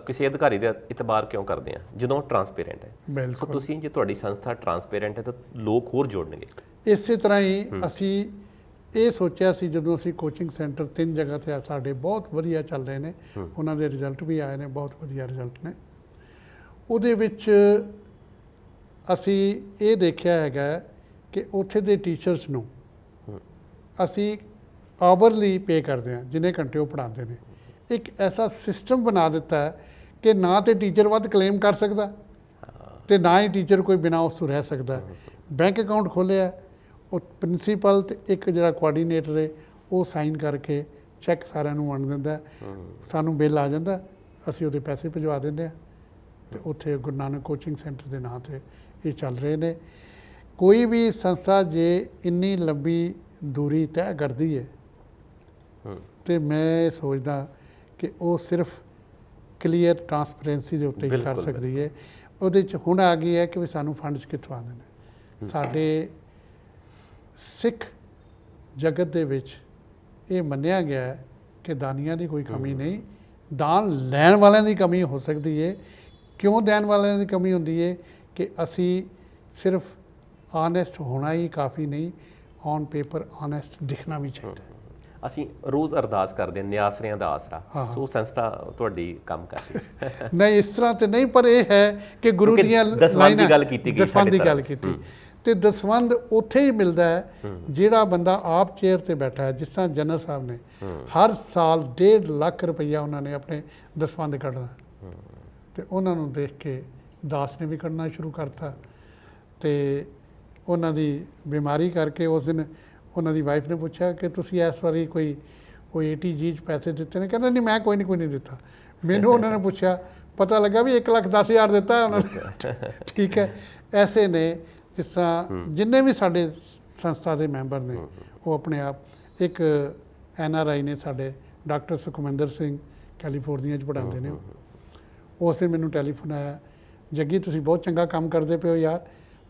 ਕਿਸੇ ਅਧਿਕਾਰੀ ਦਾ ਇਤਬਾਰ ਕਿਉਂ ਕਰਦੇ ਆ ਜਦੋਂ ਟਰਾਂਸਪੇਰੈਂਟ ਹੈ। ਸੋ ਬਿਲਕੁਲ ਤੁਸੀਂ, ਜੇ ਤੁਹਾਡੀ ਸੰਸਥਾ ਟਰਾਂਸਪੇਰੈਂਟ ਹੈ ਤਾਂ ਲੋਕ ਹੋਰ ਜੋੜਨਗੇ। ਇਸੇ ਤਰ੍ਹਾਂ ਹੀ ਅਸੀਂ ਇਹ ਸੋਚਿਆ ਸੀ ਜਦੋਂ ਅਸੀਂ ਕੋਚਿੰਗ ਸੈਂਟਰ 3 ਜਗ੍ਹਾ ਤੇ ਸਾਡੇ ਬਹੁਤ ਵਧੀਆ ਚੱਲ ਰਹੇ ਨੇ, ਉਹਨਾਂ ਦੇ ਰਿਜ਼ਲਟ ਵੀ ਆਏ ਨੇ, ਬਹੁਤ ਵਧੀਆ ਰਿਜ਼ਲਟ ਨੇ। ਉਹਦੇ ਵਿੱਚ ਅਸੀਂ ਇਹ ਦੇਖਿਆ ਹੈਗਾ ਕਿ ਉੱਥੇ ਦੇ ਟੀਚਰਸ ਨੂੰ ਅਸੀਂ ਆਵਰਲੀ ਪੇ ਕਰਦੇ ਹਾਂ, ਜਿੰਨੇ ਘੰਟੇ ਉਹ ਪੜ੍ਹਾਉਂਦੇ ਨੇ। ਇੱਕ ਐਸਾ ਸਿਸਟਮ ਬਣਾ ਦਿੱਤਾ ਹੈ ਕਿ ਨਾ ਤੇ ਟੀਚਰ ਵੱਧ ਕਲੇਮ ਕਰ ਸਕਦਾ ਤੇ ਨਾ ਹੀ ਟੀਚਰ ਕੋਈ ਬਿਨਾਂ ਉਸ ਤੋਂ ਰਹਿ ਸਕਦਾ। ਬੈਂਕ ਅਕਾਊਂਟ ਖੋਲ੍ਹਿਆ, ਉਹ ਪ੍ਰਿੰਸੀਪਲ ਤੇ ਇੱਕ ਜਿਹੜਾ ਕੋਆਰਡੀਨੇਟਰ ਹੈ ਉਹ ਸਾਈਨ ਕਰਕੇ ਚੈੱਕ ਸਾਰਿਆਂ ਨੂੰ ਵੰਡ ਦਿੰਦਾ, ਸਾਨੂੰ ਬਿੱਲ ਆ ਜਾਂਦਾ, ਅਸੀਂ ਉਹਦੇ ਪੈਸੇ ਭਿਜਵਾ ਦਿੰਦੇ ਹਾਂ ਤੇ ਉੱਥੇ ਗੁਰੂ ਨਾਨਕ ਕੋਚਿੰਗ ਸੈਂਟਰ ਦੇ ਨਾਂ ਤੇ ਇਹ ਚੱਲ ਰਹੇ ਨੇ। ਕੋਈ ਵੀ ਸੰਸਥਾ ਜੇ ਇੰਨੀ ਲੰਬੀ ਦੂਰੀ ਤੈਅ ਕਰਦੀ ਹੈ ਤੇ ਮੈਂ ਸੋਚਦਾ ਕਿ ਉਹ ਸਿਰਫ ਕਲੀਅਰ ਟਰਾਂਸਪੇਰੈਂਸੀ ਦੇ ਉੱਤੇ ਹੀ ਕਰ ਸਕਦੀ ਹੈ। ਉਹਦੇ 'ਚ ਹੁਣ ਆ ਗਈ ਹੈ ਕਿ ਵੀ ਸਾਨੂੰ ਫੰਡਸ ਕਿੱਥੋਂ ਆਉਂਦੇ ਨੇ। ਸਾਡੇ ਸਿੱਖ ਜਗਤ ਦੇ ਵਿੱਚ ਇਹ ਮੰਨਿਆ ਗਿਆ ਹੈ ਕਿ ਦਾਨੀਆਂ ਦੀ ਕੋਈ ਕਮੀ ਨਹੀਂ, ਦਾਨ ਲੈਣ ਵਾਲਿਆਂ ਦੀ ਕਮੀ ਹੋ ਸਕਦੀ ਹੈ। ਕਿਉਂ ਦੇਣ ਵਾਲਿਆਂ ਦੀ ਕਮੀ ਹੁੰਦੀ ਹੈ ਕਿ ਅਸੀਂ ਸਿਰਫ ਆਨੈਸਟ ਹੋਣਾ ਹੀ ਕਾਫੀ ਨਹੀਂ, ਔਨ ਪੇਪਰ ਆਨੈਸਟ ਦਿਖਣਾ ਵੀ ਚਾਹੀਦਾ। ਅਸੀਂ ਰੋਜ਼ ਅਰਦਾਸ ਕਰਦੇ ਹਾਂ ਨਿਆਸਰਿਆਂ ਦਾ ਆਸਰਾ, ਸੋ ਸੰਸਥਾ ਤੁਹਾਡੀ ਕੰਮ ਕਰਦੀ ਹੈ। ਨਹੀਂ ਇਸ ਤਰ੍ਹਾਂ ਤੇ ਨਹੀਂ, ਪਰ ਇਹ ਹੈ ਕਿ ਗੁਰੂ ਦੀਆਂ ਦਸਵੰਧ ਦੀ ਗੱਲ ਕੀਤੀ ਗਈ, ਦਸਵੰਧ ਦੀ ਗੱਲ ਕੀਤੀ ਤੇ ਦਸਵੰਧ ਉੱਥੇ ਹੀ ਮਿਲਦਾ ਹੈ ਜਿਹੜਾ ਬੰਦਾ ਆਪ ਚੇਅਰ ਤੇ ਬੈਠਾ ਹੈ। ਜਿਸ ਤਰ੍ਹਾਂ ਜਨਰਲ ਸਾਹਿਬ ਨੇ ਹਰ ਸਾਲ 1.5 ਲੱਖ ਰੁਪਈਆ ਉਹਨਾਂ ਨੇ ਆਪਣੇ ਦਸਵੰਧ ਕੱਢਣਾ ਤੇ ਉਹਨਾਂ ਨੂੰ ਦੇਖ ਕੇ ਦਾਸ ਨੇ ਵੀ ਕੱਢਣਾ ਸ਼ੁਰੂ ਕਰਤਾ। ਤੇ ਉਹਨਾਂ ਦੀ ਬਿਮਾਰੀ ਕਰਕੇ ਉਸ ਦਿਨ ਉਹਨਾਂ ਦੀ ਵਾਈਫ ਨੇ ਪੁੱਛਿਆ ਕਿ ਤੁਸੀਂ ਇਸ ਵਾਰੀ ਕੋਈ ATG 'ਚ ਪੈਸੇ ਦਿੱਤੇ ਨੇ? ਕਹਿੰਦਾ ਨਹੀਂ ਮੈਂ ਕੋਈ ਨਹੀਂ ਦਿੱਤਾ। ਮੈਨੂੰ ਉਹਨਾਂ ਨੇ ਪੁੱਛਿਆ, ਪਤਾ ਲੱਗਾ ਵੀ 1,10,000 ਦਿੱਤਾ ਉਹਨਾਂ ਨੇ। ਠੀਕ ਹੈ, ਐਸੇ ਨੇ ਜਿਸ ਤਰ੍ਹਾਂ ਜਿੰਨੇ ਵੀ ਸਾਡੇ ਸੰਸਥਾ ਦੇ ਮੈਂਬਰ ਨੇ ਉਹ ਆਪਣੇ ਆਪ। ਇੱਕ NRI ਨੇ ਸਾਡੇ ਡਾਕਟਰ ਸੁਖਮਿੰਦਰ ਸਿੰਘ, ਕੈਲੀਫੋਰਨੀਆ 'ਚ ਪੜ੍ਹਾਉਂਦੇ ਨੇ। ਉਸ ਦਿਨ ਮੈਨੂੰ ਟੈਲੀਫੋਨ ਆਇਆ, ਜੱਗੀ ਤੁਸੀਂ ਬਹੁਤ ਚੰਗਾ ਕੰਮ ਕਰਦੇ ਪਏ ਹੋ ਯਾਰ,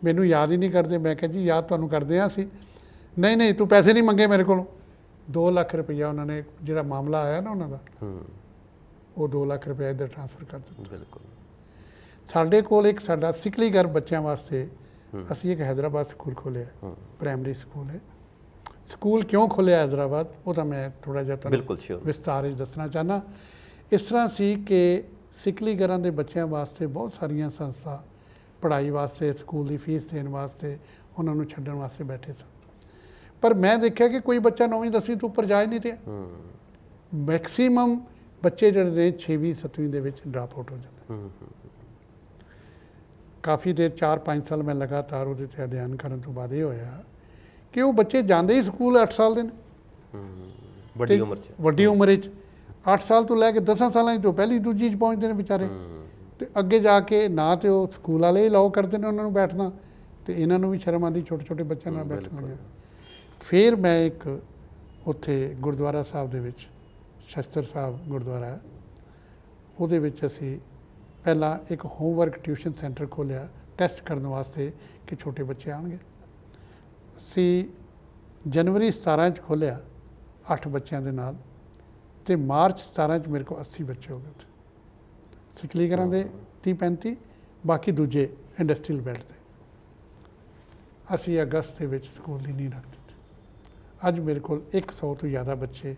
ਮੈਨੂੰ ਯਾਦ ਹੀ ਨਹੀਂ ਕਰਦੇ। ਮੈਂ ਕਿਹਾ ਜੀ ਯਾਦ ਤੁਹਾਨੂੰ ਕਰਦੇ ਹਾਂ ਅਸੀਂ। ਨਹੀਂ ਤੂੰ ਪੈਸੇ ਨਹੀਂ ਮੰਗੇ ਮੇਰੇ ਕੋਲੋਂ। 2 ਲੱਖ ਰੁਪਈਆ ਉਹਨਾਂ ਨੇ, ਜਿਹੜਾ ਮਾਮਲਾ ਆਇਆ ਨਾ ਉਹਨਾਂ ਦਾ, ਉਹ 2 ਲੱਖ ਰੁਪਇਆ ਇੱਧਰ ਟ੍ਰਾਂਸਫਰ ਕਰ ਦਿੱਤਾ। ਬਿਲਕੁਲ। ਸਾਡੇ ਕੋਲ ਇੱਕ ਸਾਡਾ ਸਿਕਲੀਗਰ ਬੱਚਿਆਂ ਵਾਸਤੇ ਅਸੀਂ ਇੱਕ ਹੈਦਰਾਬਾਦ ਸਕੂਲ ਖੋਲ੍ਹਿਆ, ਪ੍ਰਾਇਮਰੀ ਸਕੂਲ ਹੈ। ਸਕੂਲ ਕਿਉਂ ਖੋਲ੍ਹਿਆ ਹੈਦਰਾਬਾਦ, ਉਹ ਤਾਂ ਮੈਂ ਥੋੜ੍ਹਾ ਜਿਹਾ ਤੁਹਾਨੂੰ ਵਿਸਤਾਰ ਵਿੱਚ ਦੱਸਣਾ ਚਾਹੁੰਦਾ। ਇਸ ਤਰ੍ਹਾਂ ਸੀ ਕਿ ਸਿਕਲੀਗਰਾਂ ਦੇ ਬੱਚਿਆਂ ਵਾਸਤੇ ਬਹੁਤ ਸਾਰੀਆਂ ਸੰਸਥਾ ਪੜ੍ਹਾਈ ਵਾਸਤੇ, ਸਕੂਲ ਦੀ ਫੀਸ ਦੇਣ ਵਾਸਤੇ, ਉਹਨਾਂ ਨੂੰ ਛੱਡਣ ਵਾਸਤੇ ਬੈਠੇ ਸਨ। ਪਰ ਮੈਂ ਦੇਖਿਆ ਕਿ ਕੋਈ ਬੱਚਾ 9ਵੀਂ 10ਵੀਂ ਤੋਂ ਉੱਪਰ ਜਾ ਹੀ ਨਹੀਂ ਰਿਹਾ। ਮੈਕਸੀਮਮ ਬੱਚੇ ਜਿਹੜੇ ਨੇ 6ਵੀਂ 7ਵੀਂ ਦੇ ਵਿੱਚ ਡਰਾਪ ਆਊਟ ਹੋ ਜਾਂਦੇ। ਕਾਫੀ ਦੇਰ 4-5 ਸਾਲ ਮੈਂ ਲਗਾਤਾਰ ਉਹਦੇ 'ਤੇ ਅਧਿਐਨ ਕਰਨ ਤੋਂ ਬਾਅਦ ਇਹ ਹੋਇਆ ਕਿ ਉਹ ਬੱਚੇ ਜਾਂਦੇ ਹੀ ਸਕੂਲ 8 ਸਾਲ ਦੇ ਨੇ, ਵੱਡੀ ਉਮਰ 'ਚ। ਵੱਡੀ ਉਮਰ 'ਚ 8 ਸਾਲ ਤੋਂ ਲੈ ਕੇ 10 ਸਾਲਾਂ 'ਚ ਤੋਂ ਪਹਿਲੀ ਦੂਜੀ 'ਚ ਪਹੁੰਚਦੇ ਨੇ ਵਿਚਾਰੇ। ਤੇ ਅੱਗੇ ਜਾ ਕੇ ਨਾ ਤੇ ਉਹ ਸਕੂਲ ਵਾਲੇ ਹੀ ਅਲਾਓ ਕਰਦੇ ਨੇ ਉਹਨਾਂ ਨੂੰ ਬੈਠਣਾ, ਤੇ ਇਹਨਾਂ ਨੂੰ ਵੀ ਸ਼ਰਮ ਆਉਂਦੀ ਛੋਟੇ ਬੱਚਿਆਂ ਨਾਲ ਬੈਠਣਾ। ਫਿਰ ਮੈਂ ਇੱਕ ਉੱਥੇ ਗੁਰਦੁਆਰਾ ਸਾਹਿਬ ਦੇ ਵਿੱਚ, ਸ਼ਸਤਰ ਸਾਹਿਬ ਗੁਰਦੁਆਰਾ, ਉਹਦੇ ਵਿੱਚ ਅਸੀਂ ਪਹਿਲਾਂ ਇੱਕ ਹੋਮਵਰਕ ਟਿਊਸ਼ਨ ਸੈਂਟਰ ਖੋਲ੍ਹਿਆ ਟੈਸਟ ਕਰਨ ਵਾਸਤੇ ਕਿ ਛੋਟੇ ਬੱਚੇ ਆਉਣਗੇ। ਅਸੀਂ ਜਨਵਰੀ 17 'ਚ ਖੋਲ੍ਹਿਆ 8 ਬੱਚਿਆਂ ਦੇ ਨਾਲ, ਤੇ ਮਾਰਚ 17 'ਚ ਮੇਰੇ ਕੋਲ 80 ਬੱਚੇ ਹੋ ਗਏ ਸਿਕਲੀਗਰਾਂ ਦੇ, 30-35, ਬਾਕੀ ਦੂਜੇ ਇੰਡਸਟਰੀਅਲ ਬੈਲਟ ਦੇ। ਅਸੀਂ ਅਗਸਤ ਦੇ ਵਿੱਚ ਸਕੂਲ ਦੀ ਨੀਂਹ ਰੱਖ ਦਿੱਤੀ। ਅੱਜ ਮੇਰੇ ਕੋਲ 100 ਤੋਂ ਜ਼ਿਆਦਾ ਬੱਚੇ,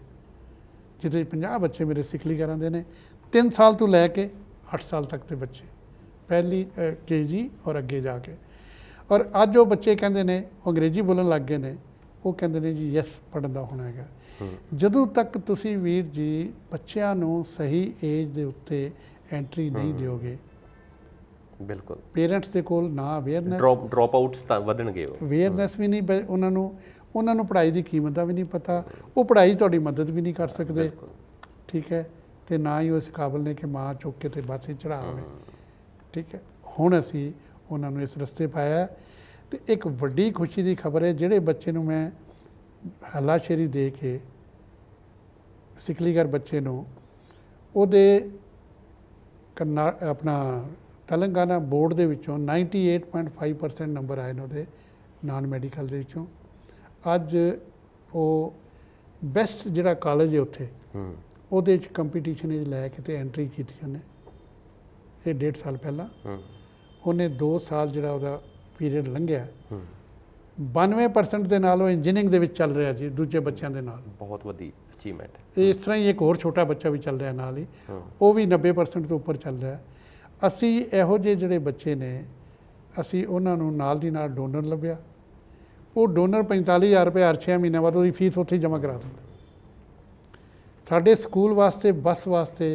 ਜਿਹਦੇ 50 ਬੱਚੇ ਮੇਰੇ ਸਿਕਲੀਗਰਾਂ ਦੇ ਨੇ। 3 ਸਾਲ ਤੋਂ ਲੈ ਕੇ 8 ਸਾਲ ਤੱਕ ਦੇ ਬੱਚੇ, ਪਹਿਲੀ KG ਔਰ ਅੱਗੇ ਜਾ ਕੇ। ਔਰ ਅੱਜ ਉਹ ਬੱਚੇ ਕਹਿੰਦੇ ਨੇ, ਅੰਗਰੇਜ਼ੀ ਬੋਲਣ ਲੱਗ ਗਏ ਨੇ, ਉਹ ਕਹਿੰਦੇ ਨੇ ਜੀ ਯੈਸ ਪੜ੍ਹਨ ਦਾ ਹੋਣਾ ਹੈਗਾ। ਜਦੋਂ ਤੱਕ ਤੁਸੀਂ ਵੀਰ ਜੀ ਬੱਚਿਆਂ ਨੂੰ ਸਹੀ ਏਜ ਦੇ ਉੱਤੇ ਐਂਟਰੀ ਨਹੀਂ ਦਿਓਗੇ, ਬਿਲਕੁਲ ਪੇਰੈਂਟਸ ਦੇ ਕੋਲ ਨਾ ਅਵੇਅਰਨੈਸ, ਡ੍ਰੌਪ ਆਊਟਸ ਤਾਂ ਵਧਣਗੇ, ਅਵੇਅਰਨੈਸ ਵੀ ਨਹੀਂ, ਉਹਨਾਂ ਨੂੰ ਪੜ੍ਹਾਈ ਦੀ ਕੀਮਤ ਦਾ ਵੀ ਨਹੀਂ ਪਤਾ, ਉਹ ਪੜ੍ਹਾਈ ਤੁਹਾਡੀ ਮਦਦ ਵੀ ਨਹੀਂ ਕਰ ਸਕਦੇ, ਠੀਕ ਹੈ, ਤੇ ਨਾ ਹੀ ਉਹ ਇਸ ਕਾਬਲ ਨੇ ਕਿ ਮਾਂ ਚੁੱਕ ਕੇ ਤੇ ਬੱਸ 'ਚ ਚੜ੍ਹਾਵੇ, ਠੀਕ ਹੈ। ਹੁਣ ਅਸੀਂ ਉਹਨਾਂ ਨੂੰ ਇਸ ਰਸਤੇ ਪਾਇਆ, ਤੇ ਇੱਕ ਵੱਡੀ ਖੁਸ਼ੀ ਦੀ ਖਬਰ ਹੈ, ਜਿਹੜੇ ਬੱਚੇ ਨੂੰ ਮੈਂ ਹੱਲਾਸ਼ੇਰੀ ਦੇ ਕੇ ਸਿਕਲੀਗਰ ਬੱਚੇ ਨੂੰ ਉਹਦੇ ਆਪਣਾ ਤੇਲੰਗਾਨਾ ਬੋਰਡ ਦੇ ਵਿੱਚੋਂ 98.5% ਨੰਬਰ ਆਏ ਨੇ ਉਹਦੇ ਨਾਨ ਮੈਡੀਕਲ ਦੇ ਵਿੱਚੋਂ। ਅੱਜ ਉਹ ਬੈਸਟ ਜਿਹੜਾ ਕਾਲਜ ਹੈ ਉੱਥੇ, ਉਹਦੇ 'ਚ ਕੰਪੀਟੀਸ਼ਨ 'ਚ ਲੈ ਕੇ ਤੇ ਐਂਟਰੀ ਕੀਤੀ ਉਹਨੇ, ਇਹ 1.5 ਸਾਲ ਪਹਿਲਾਂ। ਉਹਨੇ 2 ਸਾਲ ਜਿਹੜਾ ਉਹਦਾ ਪੀਰੀਅਡ ਲੰਘਿਆ, 92% ਦੇ ਨਾਲ ਉਹ ਇੰਜੀਨੀਅਰਿੰਗ ਦੇ ਵਿੱਚ ਚੱਲ ਰਿਹਾ ਜੀ, ਦੂਜੇ ਬੱਚਿਆਂ ਦੇ ਨਾਲ। ਬਹੁਤ ਵੱਡੀ ਅਚੀਵਮੈਂਟ। ਇਸ ਤਰ੍ਹਾਂ ਹੀ ਇੱਕ ਹੋਰ ਛੋਟਾ ਬੱਚਾ ਵੀ ਚੱਲ ਰਿਹਾ ਨਾਲ ਹੀ, ਉਹ ਵੀ 90% ਤੋਂ ਉੱਪਰ ਚੱਲ ਰਿਹਾ। ਅਸੀਂ ਇਹੋ ਜਿਹੇ ਜਿਹੜੇ ਬੱਚੇ ਨੇ, ਅਸੀਂ ਉਹਨਾਂ ਨੂੰ ਨਾਲ ਦੀ ਨਾਲ ਡੋਨਰ ਲੱਭਿਆ। ਉਹ ਡੋਨਰ 45,000 ਰੁਪਏ ਹਰ 6 ਮਹੀਨਿਆਂ ਬਾਅਦ ਉਹਦੀ ਫੀਸ ਉੱਥੇ ਹੀ ਜਮ੍ਹਾਂ ਕਰਾ ਦਿੰਦਾ। ਸਾਡੇ ਸਕੂਲ ਵਾਸਤੇ, ਬੱਸ ਵਾਸਤੇ,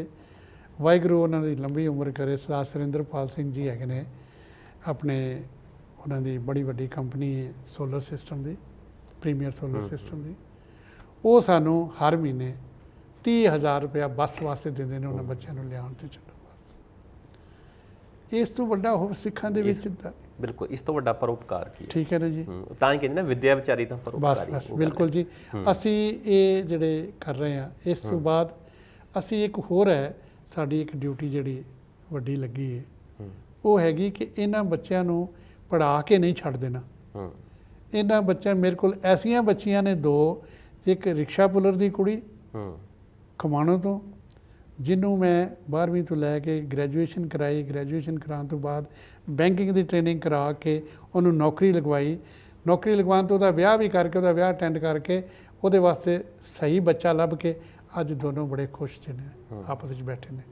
ਵਾਹਿਗੁਰੂ ਉਹਨਾਂ ਦੀ ਲੰਬੀ ਉਮਰ ਕਰੇ, ਸਰਦਾਰ ਸੁਰਿੰਦਰਪਾਲ ਸਿੰਘ ਜੀ ਹੈਗੇ ਨੇ, ਆਪਣੇ ਉਹਨਾਂ ਦੀ ਬੜੀ ਵੱਡੀ ਕੰਪਨੀ ਹੈ ਸੋਲਰ ਸਿਸਟਮ ਦੀ, ਪ੍ਰੀਮੀਅਰ ਸੋਲਰ ਸਿਸਟਮ ਦੀ। ਉਹ ਸਾਨੂੰ ਹਰ ਮਹੀਨੇ 30,000 ਰੁਪਇਆ ਬੱਸ ਵਾਸਤੇ ਦਿੰਦੇ ਨੇ, ਉਹਨਾਂ ਬੱਚਿਆਂ ਨੂੰ ਲਿਆਉਣ ਤੇ ਛੱਡਣ ਵਾਸਤੇ। ਇਸ ਤੋਂ ਵੱਡਾ ਹੋਰ ਸਿੱਖਾਂ ਦੇ ਵਿੱਚ ਬਿਲਕੁਲ, ਇਸ ਤੋਂ ਵੱਡਾ ਪਰਉਪਕਾਰ ਕੀ ਹੈ? ਠੀਕ ਹੈ ਨਾ ਜੀ, ਤਾਂ ਹੀ ਕਹਿੰਦੇ ਨਾ ਵਿਦਿਆ ਵਿਚਾਰੀ ਤਾਂ ਪਰਉਪਕਾਰੀ। ਬਸ ਬਿਲਕੁਲ ਜੀ। ਅਸੀਂ ਇਹ ਜਿਹੜੇ ਕਰ ਰਹੇ ਹਾਂ, ਇਸ ਤੋਂ ਬਾਅਦ ਅਸੀਂ ਇੱਕ ਹੋਰ ਹੈ, ਸਾਡੀ ਇੱਕ ਡਿਊਟੀ ਜਿਹੜੀ ਵੱਡੀ ਲੱਗੀ ਹੈ, ਉਹ ਹੈਗੀ ਕਿ ਇਹਨਾਂ ਬੱਚਿਆਂ ਨੂੰ ਪੜ੍ਹਾ ਕੇ ਨਹੀਂ ਛੱਡ ਦੇਣਾ। ਇਹਨਾਂ ਬੱਚਿਆਂ, ਮੇਰੇ ਕੋਲ ਐਸੀਆਂ ਬੱਚੀਆਂ ਨੇ 2, ਇੱਕ ਰਿਕਸ਼ਾ ਪੁਲਰ ਦੀ ਕੁੜੀ ਖਮਾਣੋਂ ਤੋਂ, ਜਿਹਨੂੰ ਮੈਂ 12ਵੀਂ ਤੋਂ ਲੈ ਕੇ ਗ੍ਰੈਜੂਏਸ਼ਨ ਕਰਾਈ, ਗ੍ਰੈਜੂਏਸ਼ਨ ਕਰਾਉਣ ਤੋਂ ਬਾਅਦ ਬੈਂਕਿੰਗ ਦੀ ਟ੍ਰੇਨਿੰਗ ਕਰਾ ਕੇ ਉਹਨੂੰ ਨੌਕਰੀ ਲਗਵਾਈ। ਨੌਕਰੀ ਲਗਵਾਉਣ ਤੋਂ ਉਹਦਾ ਵਿਆਹ ਵੀ ਕਰਕੇ, ਉਹਦਾ ਵਿਆਹ ਅਟੈਂਡ ਕਰਕੇ, ਉਹਦੇ ਵਾਸਤੇ ਸਹੀ ਬੱਚਾ ਲੱਭ ਕੇ ਅੱਜ ਦੋਨੋਂ ਬੜੇ ਖੁਸ਼ ਨੇ, ਆਪਸ ਵਿੱਚ ਬੈਠੇ ਨੇ।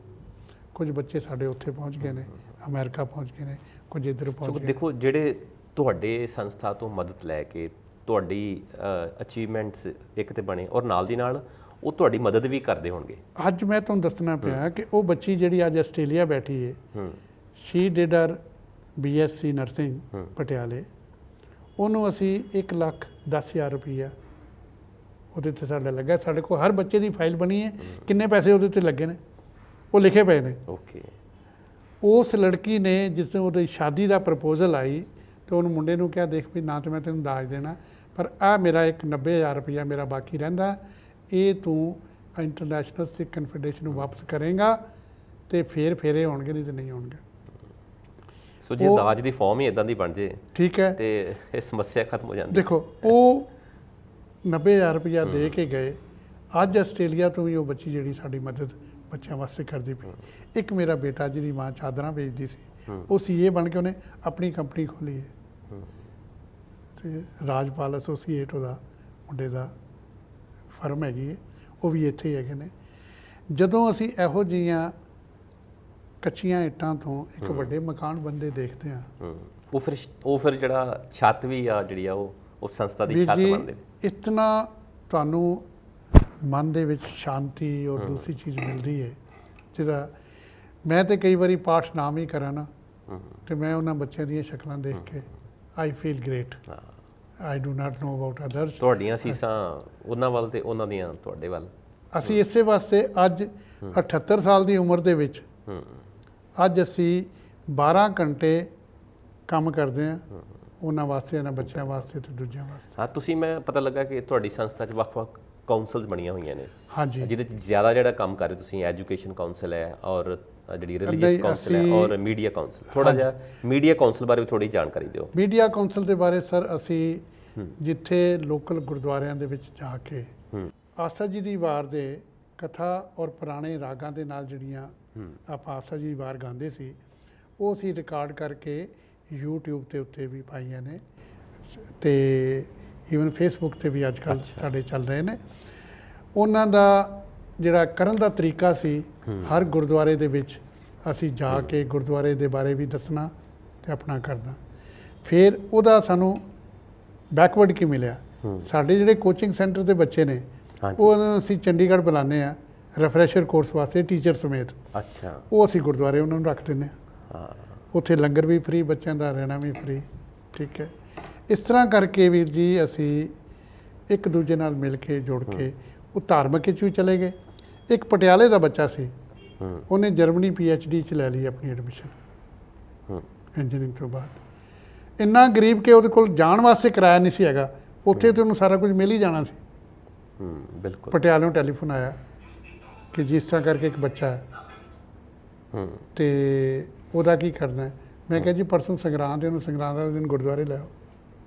ਕੁਝ ਬੱਚੇ ਸਾਡੇ ਉੱਥੇ ਪਹੁੰਚ ਗਏ ਨੇ, ਅਮਰੀਕਾ ਪਹੁੰਚ ਗਏ ਨੇ, ਕੁਝ ਇੱਧਰ ਪਹੁੰਚ ਗਏ। ਦੇਖੋ, ਜਿਹੜੇ ਤੁਹਾਡੇ ਸੰਸਥਾ ਤੋਂ ਮਦਦ ਲੈ ਕੇ ਤੁਹਾਡੀ ਅਚੀਵਮੈਂਟਸ ਇੱਕ ਤੇ ਬਣੇ, ਔਰ ਨਾਲ ਦੀ ਨਾਲ ਉਹ ਤੁਹਾਡੀ ਮਦਦ ਵੀ ਕਰਦੇ ਹੋਣਗੇ। ਅੱਜ ਮੈਂ ਤੁਹਾਨੂੰ ਦੱਸਣਾ ਪਿਆ ਕਿ ਉਹ ਬੱਚੀ ਜਿਹੜੀ ਅੱਜ ਆਸਟ੍ਰੇਲੀਆ ਬੈਠੀ ਹੈ, she did her BSc nursing ਪਟਿਆਲੇ, ਉਹਨੂੰ ਅਸੀਂ 1,10,000 ਰੁਪਈਆ ਉਹਦੇ 'ਤੇ ਸਾਡਾ ਲੱਗਾ। ਸਾਡੇ ਕੋਲ ਹਰ ਬੱਚੇ ਦੀ ਫਾਈਲ ਬਣੀ ਹੈ, ਕਿੰਨੇ ਪੈਸੇ ਉਹਦੇ 'ਤੇ ਲੱਗੇ ਨੇ ਉਹ ਲਿਖੇ ਪਏ ਨੇ। ਉਸ ਲੜਕੀ ਨੇ ਜਿਸ ਨੂੰ ਉਹਦੀ ਸ਼ਾਦੀ ਦਾ ਪ੍ਰਪੋਜ਼ਲ ਆਈ, ਤੇ ਉਹਨੂੰ ਮੁੰਡੇ ਨੂੰ ਕਿਹਾ, ਦੇਖ ਵੀ ਨਾ ਤਾਂ ਮੈਂ ਤੈਨੂੰ ਦਾਜ ਦੇਣਾ, ਪਰ ਆਹ ਮੇਰਾ ਇੱਕ 90,000 ਰੁਪਈਆ ਮੇਰਾ ਬਾਕੀ ਰਹਿੰਦਾ, ਇਹ ਤੂੰ ਇੰਟਰਨੈਸ਼ਨਲ ਸਿੱਖ ਕਨਫੈਡਰੇਸ਼ਨ ਨੂੰ ਵਾਪਸ ਕਰੇਗਾ ਤੇ ਫਿਰ ਫੇਰੇ ਹੋਣਗੇ, ਨਹੀਂ ਤੇ ਨਹੀਂ ਹੋਣਗੇ। ਸੋ ਜੇ ਦਾਜ ਦੀ ਫਾਰਮ ਹੀ ਇਦਾਂ ਦੀ ਬਣ ਜੇ, ਠੀਕ ਹੈ, ਤੇ ਇਹ ਸਮੱਸਿਆ ਖਤਮ ਹੋ ਜਾਂਦੀ। ਦੇਖੋ, ਉਹ 90,000 ਰੁਪਈਆ ਦੇ ਕੇ ਗਏ। ਅੱਜ ਆਸਟ੍ਰੇਲੀਆ ਤੋਂ ਵੀ ਉਹ ਬੱਚੀ ਜਿਹੜੀ ਸਾਡੀ ਮਦਦ ਬੱਚਿਆਂ ਵਾਸਤੇ ਕਰਦੀ ਪਈ। ਇੱਕ ਮੇਰਾ ਬੇਟਾ ਜਿਹਦੀ ਮਾਂ ਚਾਦਰਾਂ ਵੇਚਦੀ ਸੀ, ਉਹ CA ਬਣ ਕੇ ਉਹਨੇ ਆਪਣੀ ਕੰਪਨੀ ਖੋਲ੍ਹੀ ਹੈ, ਤੇ ਰਾਜਪਾਲ ਐਸੋਸੀਏਟ ਉਹਦਾ ਮੁੰਡੇ ਦਾ ਫਰਮ ਹੈਗੀ ਹੈ, ਉਹ ਵੀ ਇੱਥੇ ਹੀ ਹੈਗੇ ਨੇ। ਜਦੋਂ ਅਸੀਂ ਇਹੋ ਜਿਹੀਆਂ ਕੱਚੀਆਂ ਇੱਟਾਂ ਤੋਂ ਇੱਕ ਵੱਡੇ ਮਕਾਨ ਬਣਦੇ ਦੇਖਦੇ ਹਾਂ, ਉਹ ਫਿਰ ਜਿਹੜਾ ਛੱਤ ਵੀ ਆ ਜਿਹੜੀ ਆ ਉਹ ਸੰਸਥਾ ਦੀ ਛੱਤ ਬਣਦੇ। ਇਤਨਾ ਤੁਹਾਨੂੰ ਮਨ ਦੇ ਵਿੱਚ ਸ਼ਾਂਤੀ ਔਰ ਦੂਸਰੀ ਚੀਜ਼ ਮਿਲਦੀ ਹੈ, ਜਿਹਦਾ ਮੈਂ ਤੇ ਕਈ ਵਾਰੀ ਪਾਠ ਨਾਮ ਹੀ ਕਰਾਂ ਨਾ, ਤੇ ਮੈਂ ਉਹਨਾਂ ਬੱਚਿਆਂ ਦੀਆਂ ਸ਼ਕਲਾਂ ਦੇਖ ਕੇ I feel great. I do not know about others. ਤੁਹਾਡੀਆਂ ਸੀਸਾਂ ਉਹਨਾਂ ਵੱਲ ਤੇ ਉਹਨਾਂ ਦੀਆਂ ਤੁਹਾਡੇ ਵੱਲ। ਅਸੀਂ ਇਸੇ ਵਾਸਤੇ ਅੱਜ 78 ਸਾਲ ਦੀ ਉਮਰ ਦੇ ਵਿੱਚ ਅੱਜ ਅਸੀਂ 12 ਘੰਟੇ ਕੰਮ ਕਰਦੇ ਹਾਂ, ਉਹਨਾਂ ਵਾਸਤੇ, ਇਹਨਾਂ ਬੱਚਿਆਂ ਵਾਸਤੇ ਤੇ ਦੂਜਿਆਂ ਵਾਸਤੇ। ਹਾਂ, ਤੁਸੀਂ, ਮੈਂ ਪਤਾ ਲੱਗਾ ਕਿ ਤੁਹਾਡੀ ਸੰਸਥਾ 'ਚ ਵੱਖ-ਵੱਖ ਕਾਉਂਸਲਸ ਬਣੀਆਂ ਹੋਈਆਂ ਨੇ। ਹਾਂਜੀ, ਜਿਹਦੇ 'ਚ ਜ਼ਿਆਦਾ ਜਿਹੜਾ ਕੰਮ ਕਰ ਰਹੇ ਤੁਸੀਂ ਐਜੂਕੇਸ਼ਨ ਕਾਉਂਸਲ ਹੈ, ਔਰ ਜਿਹੜੀ ਰਿਲੀਜੀਅਸ ਕਾਉਂਸਲ ਹੈ, ਔਰ ਮੀਡੀਆ ਕਾਉਂਸਲ। ਥੋੜਾ ਜਿਹਾ ਮੀਡੀਆ ਕਾਉਂਸਲ ਬਾਰੇ ਵੀ ਥੋੜੀ ਜਾਣਕਾਰੀ ਦਿਓ। ਮੀਡੀਆ ਕਾਉਂਸਲ ਦੇ ਬਾਰੇ ਸਰ, ਅਸੀਂ ਜਿੱਥੇ ਲੋਕਲ ਗੁਰਦੁਆਰਿਆਂ ਦੇ ਵਿੱਚ ਜਾ ਕੇ ਆਸਾ ਜੀ ਦੀ ਵਾਰ ਦੇ ਕਥਾ ਔਰ ਪੁਰਾਣੇ ਰਾਗਾਂ ਦੇ ਨਾਲ ਜਿਹੜੀਆਂ ਆਪਾਂ ਆਸਾ ਜੀ ਦੀ ਵਾਰ ਗਾਉਂਦੇ ਸੀ, ਉਹ ਅਸੀਂ ਰਿਕਾਰਡ ਕਰਕੇ YouTube ਦੇ ਉੱਤੇ ਵੀ ਪਾਈਆਂ ਨੇ, ਤੇ ਈਵਨ Facebook ਤੇ ਵੀ ਅੱਜ ਕੱਲ੍ਹ ਸਾਡੇ ਚੱਲ ਰਹੇ ਨੇ। ਉਹਨਾਂ ਦਾ ਜਿਹੜਾ ਕਰਨ ਦਾ ਤਰੀਕਾ ਸੀ, ਹਰ ਗੁਰਦੁਆਰੇ ਦੇ ਵਿੱਚ ਅਸੀਂ ਜਾ ਕੇ ਗੁਰਦੁਆਰੇ ਦੇ ਬਾਰੇ ਵੀ ਦੱਸਣਾ ਤੇ ਆਪਣਾ ਕਰਨਾ। ਫਿਰ ਉਹਦਾ ਸਾਨੂੰ ਬੈਕਵਰਡ ਕੀ ਮਿਲਿਆ, ਸਾਡੇ ਜਿਹੜੇ ਕੋਚਿੰਗ ਸੈਂਟਰ ਦੇ ਬੱਚੇ ਨੇ ਉਹ ਅਸੀਂ ਚੰਡੀਗੜ੍ਹ ਬੁਲਾਉਂਦੇ ਆ ਰਿਫਰੈਸ਼ਰ ਕੋਰਸ ਵਾਸਤੇ ਟੀਚਰ ਸਮੇਤ। ਅੱਛਾ, ਉਹ ਅਸੀਂ ਗੁਰਦੁਆਰੇ ਉਹਨਾਂ ਨੂੰ ਰੱਖ ਦਿੰਦੇ ਹਾਂ। ਉੱਥੇ ਲੰਗਰ ਵੀ ਫ੍ਰੀ, ਬੱਚਿਆਂ ਦਾ ਰਹਿਣਾ ਵੀ ਫ੍ਰੀ। ਠੀਕ ਹੈ, ਇਸ ਤਰ੍ਹਾਂ ਕਰਕੇ ਵੀਰ ਜੀ ਅਸੀਂ ਇੱਕ ਦੂਜੇ ਨਾਲ ਮਿਲ ਕੇ ਜੁੜ ਕੇ ਉਹ ਧਾਰਮਿਕ ਵਿੱਚ ਵੀ ਚਲੇ ਗਏ। ਇੱਕ ਪਟਿਆਲੇ ਦਾ ਬੱਚਾ ਸੀ, ਉਹਨੇ ਜਰਮਨੀ PhD 'ਚ ਲੈ ਲਈ ਆਪਣੀ ਐਡਮਿਸ਼ਨ ਇੰਜੀਨੀਅਰਿੰਗ ਤੋਂ ਬਾਅਦ। ਇੰਨਾ ਗਰੀਬ ਕਿ ਉਹਦੇ ਕੋਲ ਜਾਣ ਵਾਸਤੇ ਕਿਰਾਇਆ ਨਹੀਂ ਸੀ ਹੈਗਾ, ਉੱਥੇ ਤੇ ਉਹਨੂੰ ਸਾਰਾ ਕੁਝ ਮਿਲ ਹੀ ਜਾਣਾ ਸੀ। ਬਿਲਕੁਲ। ਪਟਿਆਲੋਂ ਟੈਲੀਫੋਨ ਆਇਆ ਕਿ ਜਿਸ ਤਰ੍ਹਾਂ ਕਰਕੇ ਇੱਕ ਬੱਚਾ ਹੈ ਤੇ ਉਹਦਾ ਕੀ ਕਰਨਾ ਹੈ। ਮੈਂ ਕਿਹਾ ਜੀ ਪਰਸੋਂ ਸੰਗਰਾਂਦ ਹੈ, ਉਹਨੂੰ ਸੰਗਰਾਂਦ ਵਾਲੇ ਦਿਨ ਗੁਰਦੁਆਰੇ ਲੈ ਆਓ।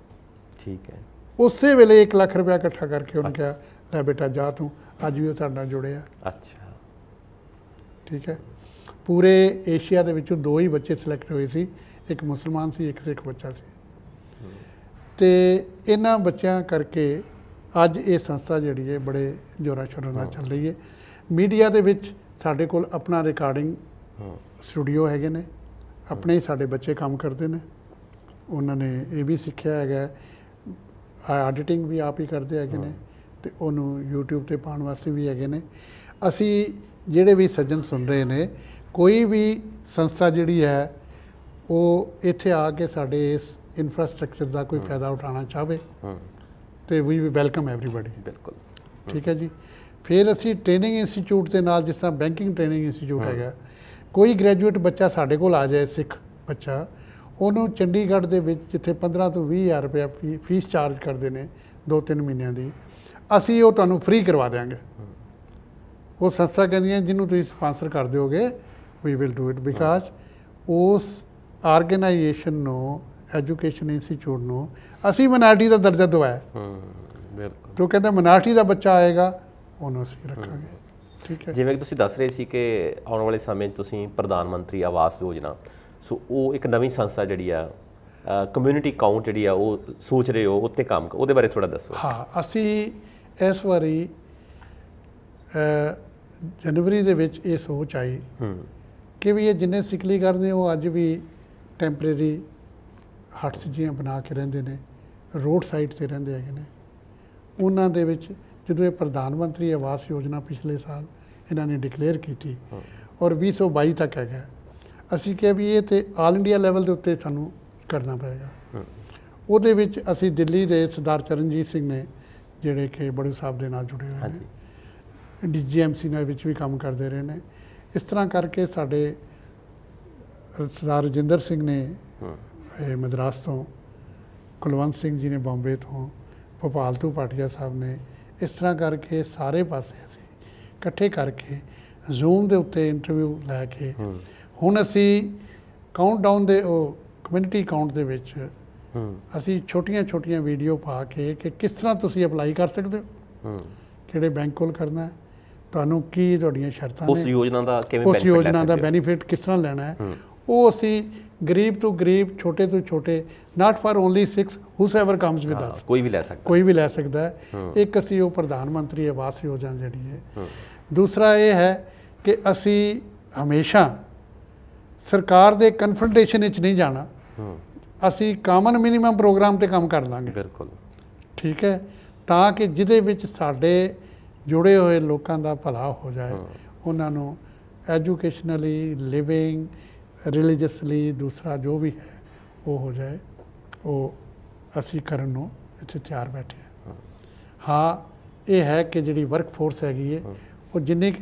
ਠੀਕ ਹੈ। ਉਸੇ ਵੇਲੇ 1 ਲੱਖ ਰੁਪਇਆ ਇਕੱਠਾ ਕਰਕੇ ਉਹਨੂੰ ਕਿਹਾ ਲੈ ਬੇਟਾ ਜਾ ਤੂੰ, ਅੱਜ ਵੀ ਉਹ ਸਾਡੇ ਨਾਲ ਜੁੜਿਆ। ਅੱਛਾ, ਠੀਕ ਹੈ। ਪੂਰੇ ਏਸ਼ੀਆ ਦੇ ਵਿੱਚੋਂ 2 ਹੀ ਬੱਚੇ ਸਿਲੈਕਟ ਹੋਏ ਸੀ, ਇੱਕ ਮੁਸਲਮਾਨ ਸੀ, ਇੱਕ ਸਿੱਖ ਬੱਚਾ ਸੀ। ਤੇ ਇਹਨਾਂ ਬੱਚਿਆਂ ਕਰਕੇ ਅੱਜ ਇਹ ਸੰਸਥਾ ਜਿਹੜੀ ਹੈ ਬੜੇ ਜ਼ੋਰਾਂ ਸ਼ੋਰਾਂ ਨਾਲ ਚੱਲ ਰਹੀ ਹੈ। ਮੀਡੀਆ ਦੇ ਵਿੱਚ ਸਾਡੇ ਕੋਲ ਆਪਣਾ ਰਿਕਾਰਡਿੰਗ ਸਟੂਡੀਓ ਹੈਗੇ ਨੇ, ਆਪਣੇ ਹੀ ਸਾਡੇ ਬੱਚੇ ਕੰਮ ਕਰਦੇ ਨੇ। ਉਹਨਾਂ ਨੇ ਇਹ ਵੀ ਸਿੱਖਿਆ ਹੈਗਾ, ਐਡੀਟਿੰਗ ਵੀ ਆਪ ਹੀ ਕਰਦੇ ਹੈਗੇ ਨੇ ਤੇ ਉਹਨੂੰ YouTube ਤੇ ਪਾਉਣ ਵਾਸਤੇ ਵੀ ਹੈਗੇ ਨੇ। ਅਸੀਂ ਜਿਹੜੇ ਵੀ ਸੱਜਣ ਸੁਣ ਰਹੇ ਨੇ, ਕੋਈ ਵੀ ਸੰਸਥਾ ਜਿਹੜੀ ਹੈ ਉਹ ਇੱਥੇ ਆ ਕੇ ਸਾਡੇ ਇਸ ਇਨਫਰਾਸਟ੍ਰਕਚਰ ਦਾ ਕੋਈ ਫਾਇਦਾ ਉਠਾਉਣਾ ਚਾਹਵੇ ਤੇ ਵੀ ਵੈਲਕਮ ਐਵਰੀਬਾਡੀ। ਬਿਲਕੁਲ। ਠੀਕ ਹੈ ਜੀ। ਫਿਰ ਅਸੀਂ ਟ੍ਰੇਨਿੰਗ ਇੰਸਟੀਚਿਊਟ ਦੇ ਨਾਲ, ਜਿਸ ਤਰ੍ਹਾਂ ਬੈਂਕਿੰਗ ਟ੍ਰੇਨਿੰਗ ਇੰਸਟੀਚਿਊਟ ਹੈਗਾ, ਕੋਈ ਗ੍ਰੈਜੂਏਟ ਬੱਚਾ ਸਾਡੇ ਕੋਲ ਆ ਜਾਏ, ਸਿੱਖ ਬੱਚਾ, ਉਹਨੂੰ ਚੰਡੀਗੜ੍ਹ ਦੇ ਵਿੱਚ ਜਿੱਥੇ 15 ਤੋਂ 20 ਹਜ਼ਾਰ ਰੁਪਇਆ ਫੀਸ ਚਾਰਜ ਕਰਦੇ ਨੇ 2-3 ਮਹੀਨਿਆਂ ਦੀ, ਅਸੀਂ ਉਹ ਤੁਹਾਨੂੰ ਫ੍ਰੀ ਕਰਵਾ ਦਿਆਂਗੇ। ਉਹ ਸੰਸਥਾ ਕਹਿੰਦੀਆਂ ਜਿਹਨੂੰ ਤੁਸੀਂ ਸਪਾਂਸਰ ਕਰ ਦਿਓਗੇ we will do it, because ਉਸ ਆਰਗੇਨਾਈਜੇਸ਼ਨ ਨੂੰ, ਐਜੂਕੇਸ਼ਨ ਇੰਸਟੀਚਿਊਟ ਨੂੰ ਅਸੀਂ ਮਿਨਾਰਟੀ ਦਾ ਦਰਜਾ ਦਵਾਇਆ। ਬਿਲਕੁਲ। ਤੋ ਕਹਿੰਦਾ ਮਿਨਾਰਟੀ ਦਾ ਬੱਚਾ ਆਏਗਾ ਉਹਨੂੰ ਅਸੀਂ ਰੱਖਾਂਗੇ। ਠੀਕ ਹੈ। ਜਿਵੇਂ ਕਿ ਤੁਸੀਂ ਦੱਸ ਰਹੇ ਸੀ ਕਿ ਆਉਣ ਵਾਲੇ ਸਮੇਂ 'ਚ ਤੁਸੀਂ ਪ੍ਰਧਾਨ ਮੰਤਰੀ ਆਵਾਸ ਯੋਜਨਾ, ਸੋ ਉਹ ਇੱਕ ਨਵੀਂ ਸੰਸਥਾ ਜਿਹੜੀ ਆ ਕਮਿਊਨਿਟੀ ਅਕਾਊਂਟ ਜਿਹੜੀ ਆ ਉਹ ਸੋਚ ਰਹੇ ਹੋ ਉੱਤੇ ਕੰਮ, ਉਹਦੇ ਬਾਰੇ ਥੋੜਾ ਦੱਸੋ। ਹਾਂ, ਅਸੀਂ ਇਸ ਵਾਰੀ ਜਨਵਰੀ ਦੇ ਵਿੱਚ ਇਹ ਸੋਚ ਆਈ ਕਿ ਵੀ ਇਹ ਜਿੰਨੇ ਸਿਕਲੀ ਕਰਦੇ ਉਹ ਅੱਜ ਵੀ ਟੈਂਪਰੇਰੀ ਹਟਸ ਜਿਹੀਆਂ ਬਣਾ ਕੇ ਰਹਿੰਦੇ ਨੇ, ਰੋਡ ਸਾਈਡ ਤੇ ਰਹਿੰਦੇ ਹੈਗੇ ਨੇ। ਉਹਨਾਂ ਦੇ ਵਿੱਚ ਜਦੋਂ ਇਹ ਪ੍ਰਧਾਨ ਮੰਤਰੀ ਆਵਾਸ ਯੋਜਨਾ ਪਿਛਲੇ ਸਾਲ ਇਹਨਾਂ ਨੇ ਡਿਕਲੇਅਰ ਕੀਤੀ ਔਰ 2022 ਤੱਕ ਹੈਗਾ, ਅਸੀਂ ਕਿਹਾ ਵੀ ਇਹ ਤੇ ਆਲ ਇੰਡੀਆ ਲੈਵਲ ਦੇ ਉੱਤੇ ਸਾਨੂੰ ਕਰਨਾ ਪਏਗਾ। ਉਹਦੇ ਵਿੱਚ ਅਸੀਂ ਦਿੱਲੀ ਦੇ ਸਰਦਾਰ ਚਰਨਜੀਤ ਸਿੰਘ ਨੇ, ਜਿਹੜੇ ਕਿ ਬੜੂ ਸਾਹਿਬ ਦੇ ਨਾਲ ਜੁੜੇ ਹੋਏ ਨੇ, DGMC ਨਾਲ ਵਿੱਚ ਵੀ ਕੰਮ ਕਰਦੇ ਰਹੇ ਨੇ। ਇਸ ਤਰ੍ਹਾਂ ਕਰਕੇ ਸਾਡੇ ਸਰਦਾਰ ਰਜਿੰਦਰ ਸਿੰਘ ਨੇ ਮਦਰਾਸ ਤੋਂ, ਕੁਲਵੰਤ ਸਿੰਘ ਜੀ ਨੇ ਬੰਬੇ ਤੋਂ, ਭੋਪਾਲ ਤੋਂ ਭਾਟੀਆ ਸਾਹਿਬ ਨੇ, ਇਸ ਤਰ੍ਹਾਂ ਕਰਕੇ ਸਾਰੇ ਪਾਸੇ ਅਸੀਂ ਇਕੱਠੇ ਕਰਕੇ ਜ਼ੂਮ ਦੇ ਉੱਤੇ ਇੰਟਰਵਿਊ ਲੈ ਕੇ ਹੁਣ ਅਸੀਂ ਕਾਊਂਟਡਾਊਨ ਦੇ ਉਹ ਕਮਿਊਨਿਟੀ ਅਕਾਊਂਟ ਦੇ ਵਿੱਚ ਅਸੀਂ ਛੋਟੀਆਂ ਵੀਡੀਓ ਪਾ ਕੇ ਕਿ ਕਿਸ ਤਰ੍ਹਾਂ ਤੁਸੀਂ ਅਪਲਾਈ ਕਰ ਸਕਦੇ ਹੋ, ਕਿਹੜੇ ਬੈਂਕ ਕੋਲ ਕਰਨਾ ਹੈ, ਤੁਹਾਨੂੰ ਕੀ ਤੁਹਾਡੀਆਂ ਸ਼ਰਤਾਂ ਨੇ, ਉਸ ਯੋਜਨਾ ਦਾ ਕਿਵੇਂ ਉਸ ਯੋਜਨਾ ਦਾ ਬੈਨੀਫਿਟ ਕਿਸ ਤਰ੍ਹਾਂ ਲੈਣਾ ਹੈ, ਉਹ ਅਸੀਂ ਗਰੀਬ ਤੋਂ ਗਰੀਬ, ਛੋਟੇ ਤੋਂ ਛੋਟੇ, not for only 6 whosoever comes with us, ਕੋਈ ਵੀ ਲੈ ਸਕਦਾ, ਕੋਈ ਵੀ ਲੈ ਸਕਦਾ ਹੈ। ਇੱਕ ਅਸੀਂ ਉਹ ਪ੍ਰਧਾਨ ਮੰਤਰੀ ਆਵਾਸ ਯੋਜਨਾ ਜਿਹੜੀ ਹੈ। ਦੂਸਰਾ ਇਹ ਹੈ ਕਿ ਅਸੀਂ ਹਮੇਸ਼ਾ ਸਰਕਾਰ ਦੇ ਕਨਫਰੰਟੇਸ਼ਨ ਵਿੱਚ ਨਹੀਂ ਜਾਣਾ, ਅਸੀਂ ਕਾਮਨ ਮਿਨੀਮਮ ਪ੍ਰੋਗਰਾਮ ਤੇ ਕੰਮ ਕਰ ਲਾਂਗੇ। ਬਿਲਕੁਲ। ਠੀਕ ਹੈ, ਤਾਂ ਕਿ ਜਿਹਦੇ ਵਿੱਚ ਸਾਡੇ ਜੁੜੇ ਹੋਏ ਲੋਕਾਂ ਦਾ ਭਲਾ ਹੋ ਜਾਏ, ਉਹਨਾਂ ਨੂੰ ਐਜੂਕੇਸ਼ਨਲੀ, ਲਿਵਿੰਗ, ਰਿਲੀਜੀਅਸਲੀ, ਦੂਸਰਾ ਜੋ ਵੀ ਹੈ ਉਹ ਹੋ ਜਾਏ, ਉਹ ਅਸੀਂ ਕਰਨ ਨੂੰ ਇੱਥੇ ਤਿਆਰ ਬੈਠੇ ਹਾਂ। ਹਾਂ, ਇਹ ਹੈ ਕਿ ਜਿਹੜੀ ਵਰਕ ਫੋਰਸ ਹੈਗੀ ਹੈ ਉਹ ਜਿੰਨੀ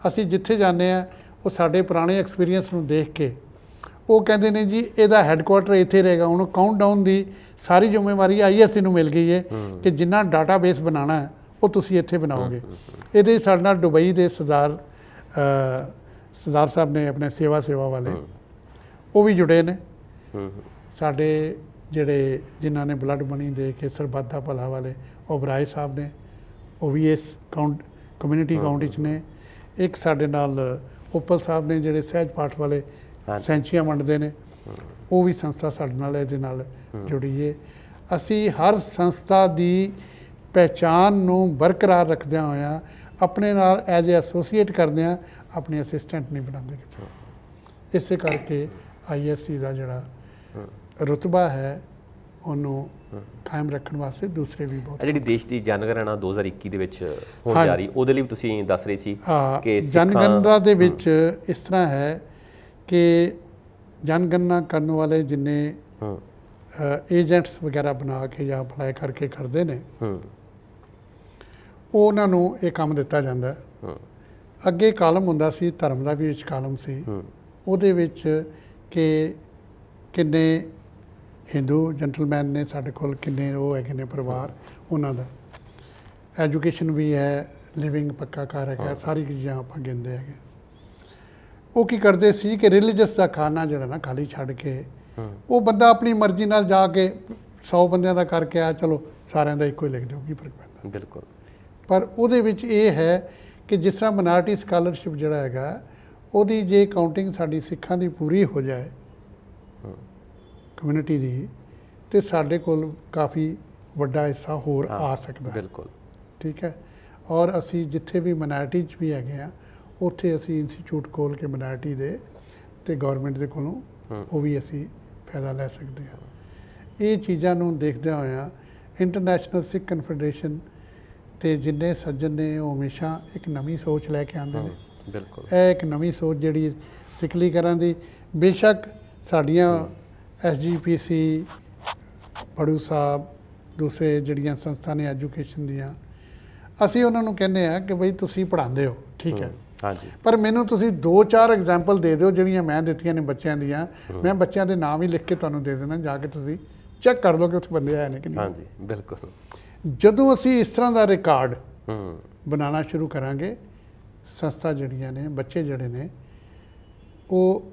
ਅਸੀਂ ਜਿੱਥੇ ਜਾਂਦੇ ਹਾਂ ਉਹ ਸਾਡੇ ਪੁਰਾਣੇ ਐਕਸਪੀਰੀਅੰਸ ਨੂੰ ਦੇਖ ਕੇ ਉਹ ਕਹਿੰਦੇ ਨੇ ਜੀ ਇਹਦਾ ਹੈੱਡਕੁਆਟਰ ਇੱਥੇ ਰਹੇਗਾ। ਹੁਣ ਕਾਊਂਟਡਾਊਨ ਦੀ ਸਾਰੀ ਜ਼ਿੰਮੇਵਾਰੀ ISC ਨੂੰ ਮਿਲ ਗਈ ਹੈ ਕਿ ਜਿੰਨਾ ਡਾਟਾਬੇਸ ਬਣਾਉਣਾ ਹੈ ਉਹ ਤੁਸੀਂ ਇੱਥੇ ਬਣਾਓਗੇ। ਇਹਦੇ ਸਾਡੇ ਨਾਲ ਦੁਬਈ ਦੇ ਸਰਦਾਰ ਸਾਹਿਬ ਨੇ, ਆਪਣੇ ਸੇਵਾ ਵਾਲੇ, ਉਹ ਵੀ ਜੁੜੇ ਨੇ। ਸਾਡੇ ਜਿਹੜੇ ਜਿਨ੍ਹਾਂ ਨੇ ਬਲੱਡ ਮਨੀ ਦੇ ਕੇ ਸਰਬੱਤ ਦਾ ਭਲਾ ਵਾਲੇ ਓਬਰਾਏ ਸਾਹਿਬ ਨੇ, ਉਹ ਵੀ ਇਸ ਕਮਿਊਨਿਟੀ ਅਕਾਊਂਟ ਵਿੱਚ ਨੇ। ਇੱਕ ਸਾਡੇ ਨਾਲ ਉਪਲ ਸਾਹਿਬ ਨੇ ਜਿਹੜੇ ਸਹਿਜ ਪਾਠ ਵਾਲੇ ਸੈਂਚੀਆਂ ਵੰਡਦੇ ਨੇ, ਉਹ ਵੀ ਸੰਸਥਾ ਸਾਡੇ ਨਾਲ ਇਹਦੇ ਨਾਲ ਜੁੜੀ ਹੈ। ਅਸੀਂ ਹਰ ਸੰਸਥਾ ਦੀ ਪਹਿਚਾਣ ਨੂੰ ਬਰਕਰਾਰ ਰੱਖਦਿਆਂ ਹੋਇਆਂ ਆਪਣੇ ਨਾਲ ਐਜ਼ ਏ ਐਸੋਸੀਏਟ ਕਰਦੇ ਹਾਂ, ਆਪਣੇ ਅਸਿਸਟੈਂਟ ਨਹੀਂ ਬਣਾਉਂਦੇ। ਇਸੇ ਕਰਕੇ ISC ਦਾ ਜਿਹੜਾ ਰੁਤਬਾ ਹੈ ਉਹਨੂੰ ਕਾਇਮ ਰੱਖਣ ਵਾਸਤੇ ਦੂਸਰੇ ਵੀ ਬਹੁਤ ਜਿਹੜੀ ਦੇਸ਼ ਦੀ ਜਨਗਣਨਾ 2021 ਦੇ ਵਿੱਚ ਹੋਣ ਜਾ ਰਹੀ, ਉਹਦੇ ਲਈ ਵੀ ਤੁਸੀਂ ਦੱਸ ਰਹੇ ਸੀ ਕਿ ਜਨਗਣਨਾ ਦੇ ਵਿੱਚ ਇਸ ਤਰ੍ਹਾਂ ਹੈ ਕਿ ਜਨਗਣਨਾ ਕਰਨ ਵਾਲੇ ਜਿੰਨੇ ਏਜੰਟਸ ਵਗੈਰਾ ਬਣਾ ਕੇ ਜਾਂ ਅਪਲਾਈ ਕਰਕੇ ਕਰਦੇ ਨੇ, ਉਹਨਾਂ ਨੂੰ ਇਹ ਕੰਮ ਦਿੱਤਾ ਜਾਂਦਾ। ਅੱਗੇ ਕਾਲਮ ਹੁੰਦਾ ਸੀ, ਧਰਮ ਦਾ ਵੀ ਵਿੱਚ ਕਾਲਮ ਸੀ, ਉਹਦੇ ਵਿੱਚ ਕਿ ਕਿੰਨੇ ਹਿੰਦੂ ਜੈਂਟਲਮੈਨ ਨੇ ਸਾਡੇ ਕੋਲ, ਕਿੰਨੇ ਉਹ ਹੈਗੇ ਨੇ ਪਰਿਵਾਰ, ਉਹਨਾਂ ਦਾ ਐਜੂਕੇਸ਼ਨ ਵੀ ਹੈ, ਲਿਵਿੰਗ ਪੱਕਾ ਘਰ ਹੈਗਾ, ਸਾਰੀ ਚੀਜ਼ਾਂ ਆਪਾਂ ਗਿਣਦੇ ਹੈਗੇ। ਉਹ ਕੀ ਕਰਦੇ ਸੀ ਕਿ ਰਿਲੀਜੀਅਸ ਦਾ ਖਾਨਾ ਜਿਹੜਾ ਨਾ ਖਾਲੀ ਛੱਡ ਕੇ ਉਹ ਬੰਦਾ ਆਪਣੀ ਮਰਜ਼ੀ ਨਾਲ ਜਾ ਕੇ 100 ਬੰਦਿਆਂ ਦਾ ਕਰਕੇ ਆ, ਚਲੋ ਸਾਰਿਆਂ ਦਾ ਇੱਕੋ ਹੀ ਲਿਖ ਦਿਓ, ਕੀ ਫਰਕ ਪੈਂਦਾ। ਬਿਲਕੁਲ। ਪਰ ਉਹਦੇ ਵਿੱਚ ਇਹ ਹੈ ਕਿ ਜਿਸ ਤਰ੍ਹਾਂ ਮਿਨਾਰਟੀ ਸਕਾਲਰਸ਼ਿਪ ਜਿਹੜਾ ਹੈਗਾ, ਉਹਦੀ ਜੇ ਕਾਊਂਟਿੰਗ ਸਾਡੀ ਸਿੱਖਾਂ ਦੀ ਪੂਰੀ ਹੋ ਜਾਏ ਕਮਿਊਨਿਟੀ ਦੀ, ਤੇ ਸਾਡੇ ਕੋਲ ਕਾਫੀ ਵੱਡਾ ਹਿੱਸਾ ਹੋਰ ਆ ਸਕਦਾ। ਬਿਲਕੁਲ ਠੀਕ ਹੈ। ਔਰ ਅਸੀਂ ਜਿੱਥੇ ਵੀ ਮਿਨਾਰਟੀ 'ਚ ਵੀ ਹੈਗੇ ਆ, ਉੱਥੇ ਅਸੀਂ ਇੰਸਟੀਚਿਊਟ ਖੋਲ੍ਹ ਕੇ ਮਿਨਾਰਟੀ ਦੇ ਤੇ ਗੌਰਮੈਂਟ ਦੇ ਕੋਲੋਂ ਉਹ ਵੀ ਅਸੀਂ ਫਾਇਦਾ ਲੈ ਸਕਦੇ ਹਾਂ। ਇਹ ਚੀਜ਼ਾਂ ਨੂੰ ਦੇਖਦਿਆਂ ਹੋਇਆਂ ਇੰਟਰਨੈਸ਼ਨਲ ਸਿੱਖ ਕਨਫੈਡਰੇਸ਼ਨ ਤੇ ਜਿੰਨੇ ਸੱਜਣ ਨੇ ਉਹ ਹਮੇਸ਼ਾ ਇੱਕ ਨਵੀਂ ਸੋਚ ਲੈ ਕੇ ਆਉਂਦੇ ਨੇ। ਬਿਲਕੁਲ। ਇਹ ਇੱਕ ਨਵੀਂ ਸੋਚ ਜਿਹੜੀ ਸਿੱਖਲੀਕਰਨ ਦੀ, ਬੇਸ਼ੱਕ ਸਾਡੀਆਂ SGPC, ਪੜੂ ਸਾਹਿਬ, ਦੂਸਰੇ ਜਿਹੜੀਆਂ ਸੰਸਥਾ ਨੇ ਐਜੂਕੇਸ਼ਨ ਦੀਆਂ, ਅਸੀਂ ਉਹਨਾਂ ਨੂੰ ਕਹਿੰਦੇ ਆ ਕਿ ਬਈ ਤੁਸੀਂ ਪੜ੍ਹਾਉਂਦੇ ਹੋ, ਠੀਕ ਹੈ, ਹਾਂਜੀ, ਪਰ ਮੈਨੂੰ ਤੁਸੀਂ 2-4 ਐਗਜ਼ਾਮਪਲ ਦੇ ਦਿਓ ਜਿਹੜੀਆਂ ਮੈਂ ਦਿੱਤੀਆਂ ਨੇ ਬੱਚਿਆਂ ਦੀਆਂ। ਮੈਂ ਬੱਚਿਆਂ ਦੇ ਨਾਮ ਹੀ ਲਿਖ ਕੇ ਤੁਹਾਨੂੰ ਦੇ ਦੇਣਾ, ਜਾ ਕੇ ਤੁਸੀਂ ਚੈੱਕ ਕਰ ਲਓ ਕਿ ਉੱਥੇ ਬੰਦੇ ਆਏ ਨੇ ਕਿ ਨਹੀਂ। ਹਾਂਜੀ, ਬਿਲਕੁਲ। ਜਦੋਂ ਅਸੀਂ ਇਸ ਤਰ੍ਹਾਂ ਦਾ ਰਿਕਾਰਡ ਬਣਾਉਣਾ ਸ਼ੁਰੂ ਕਰਾਂਗੇ, ਸੰਸਥਾ ਜਿਹੜੀਆਂ ਨੇ, ਬੱਚੇ ਜਿਹੜੇ ਨੇ, ਉਹ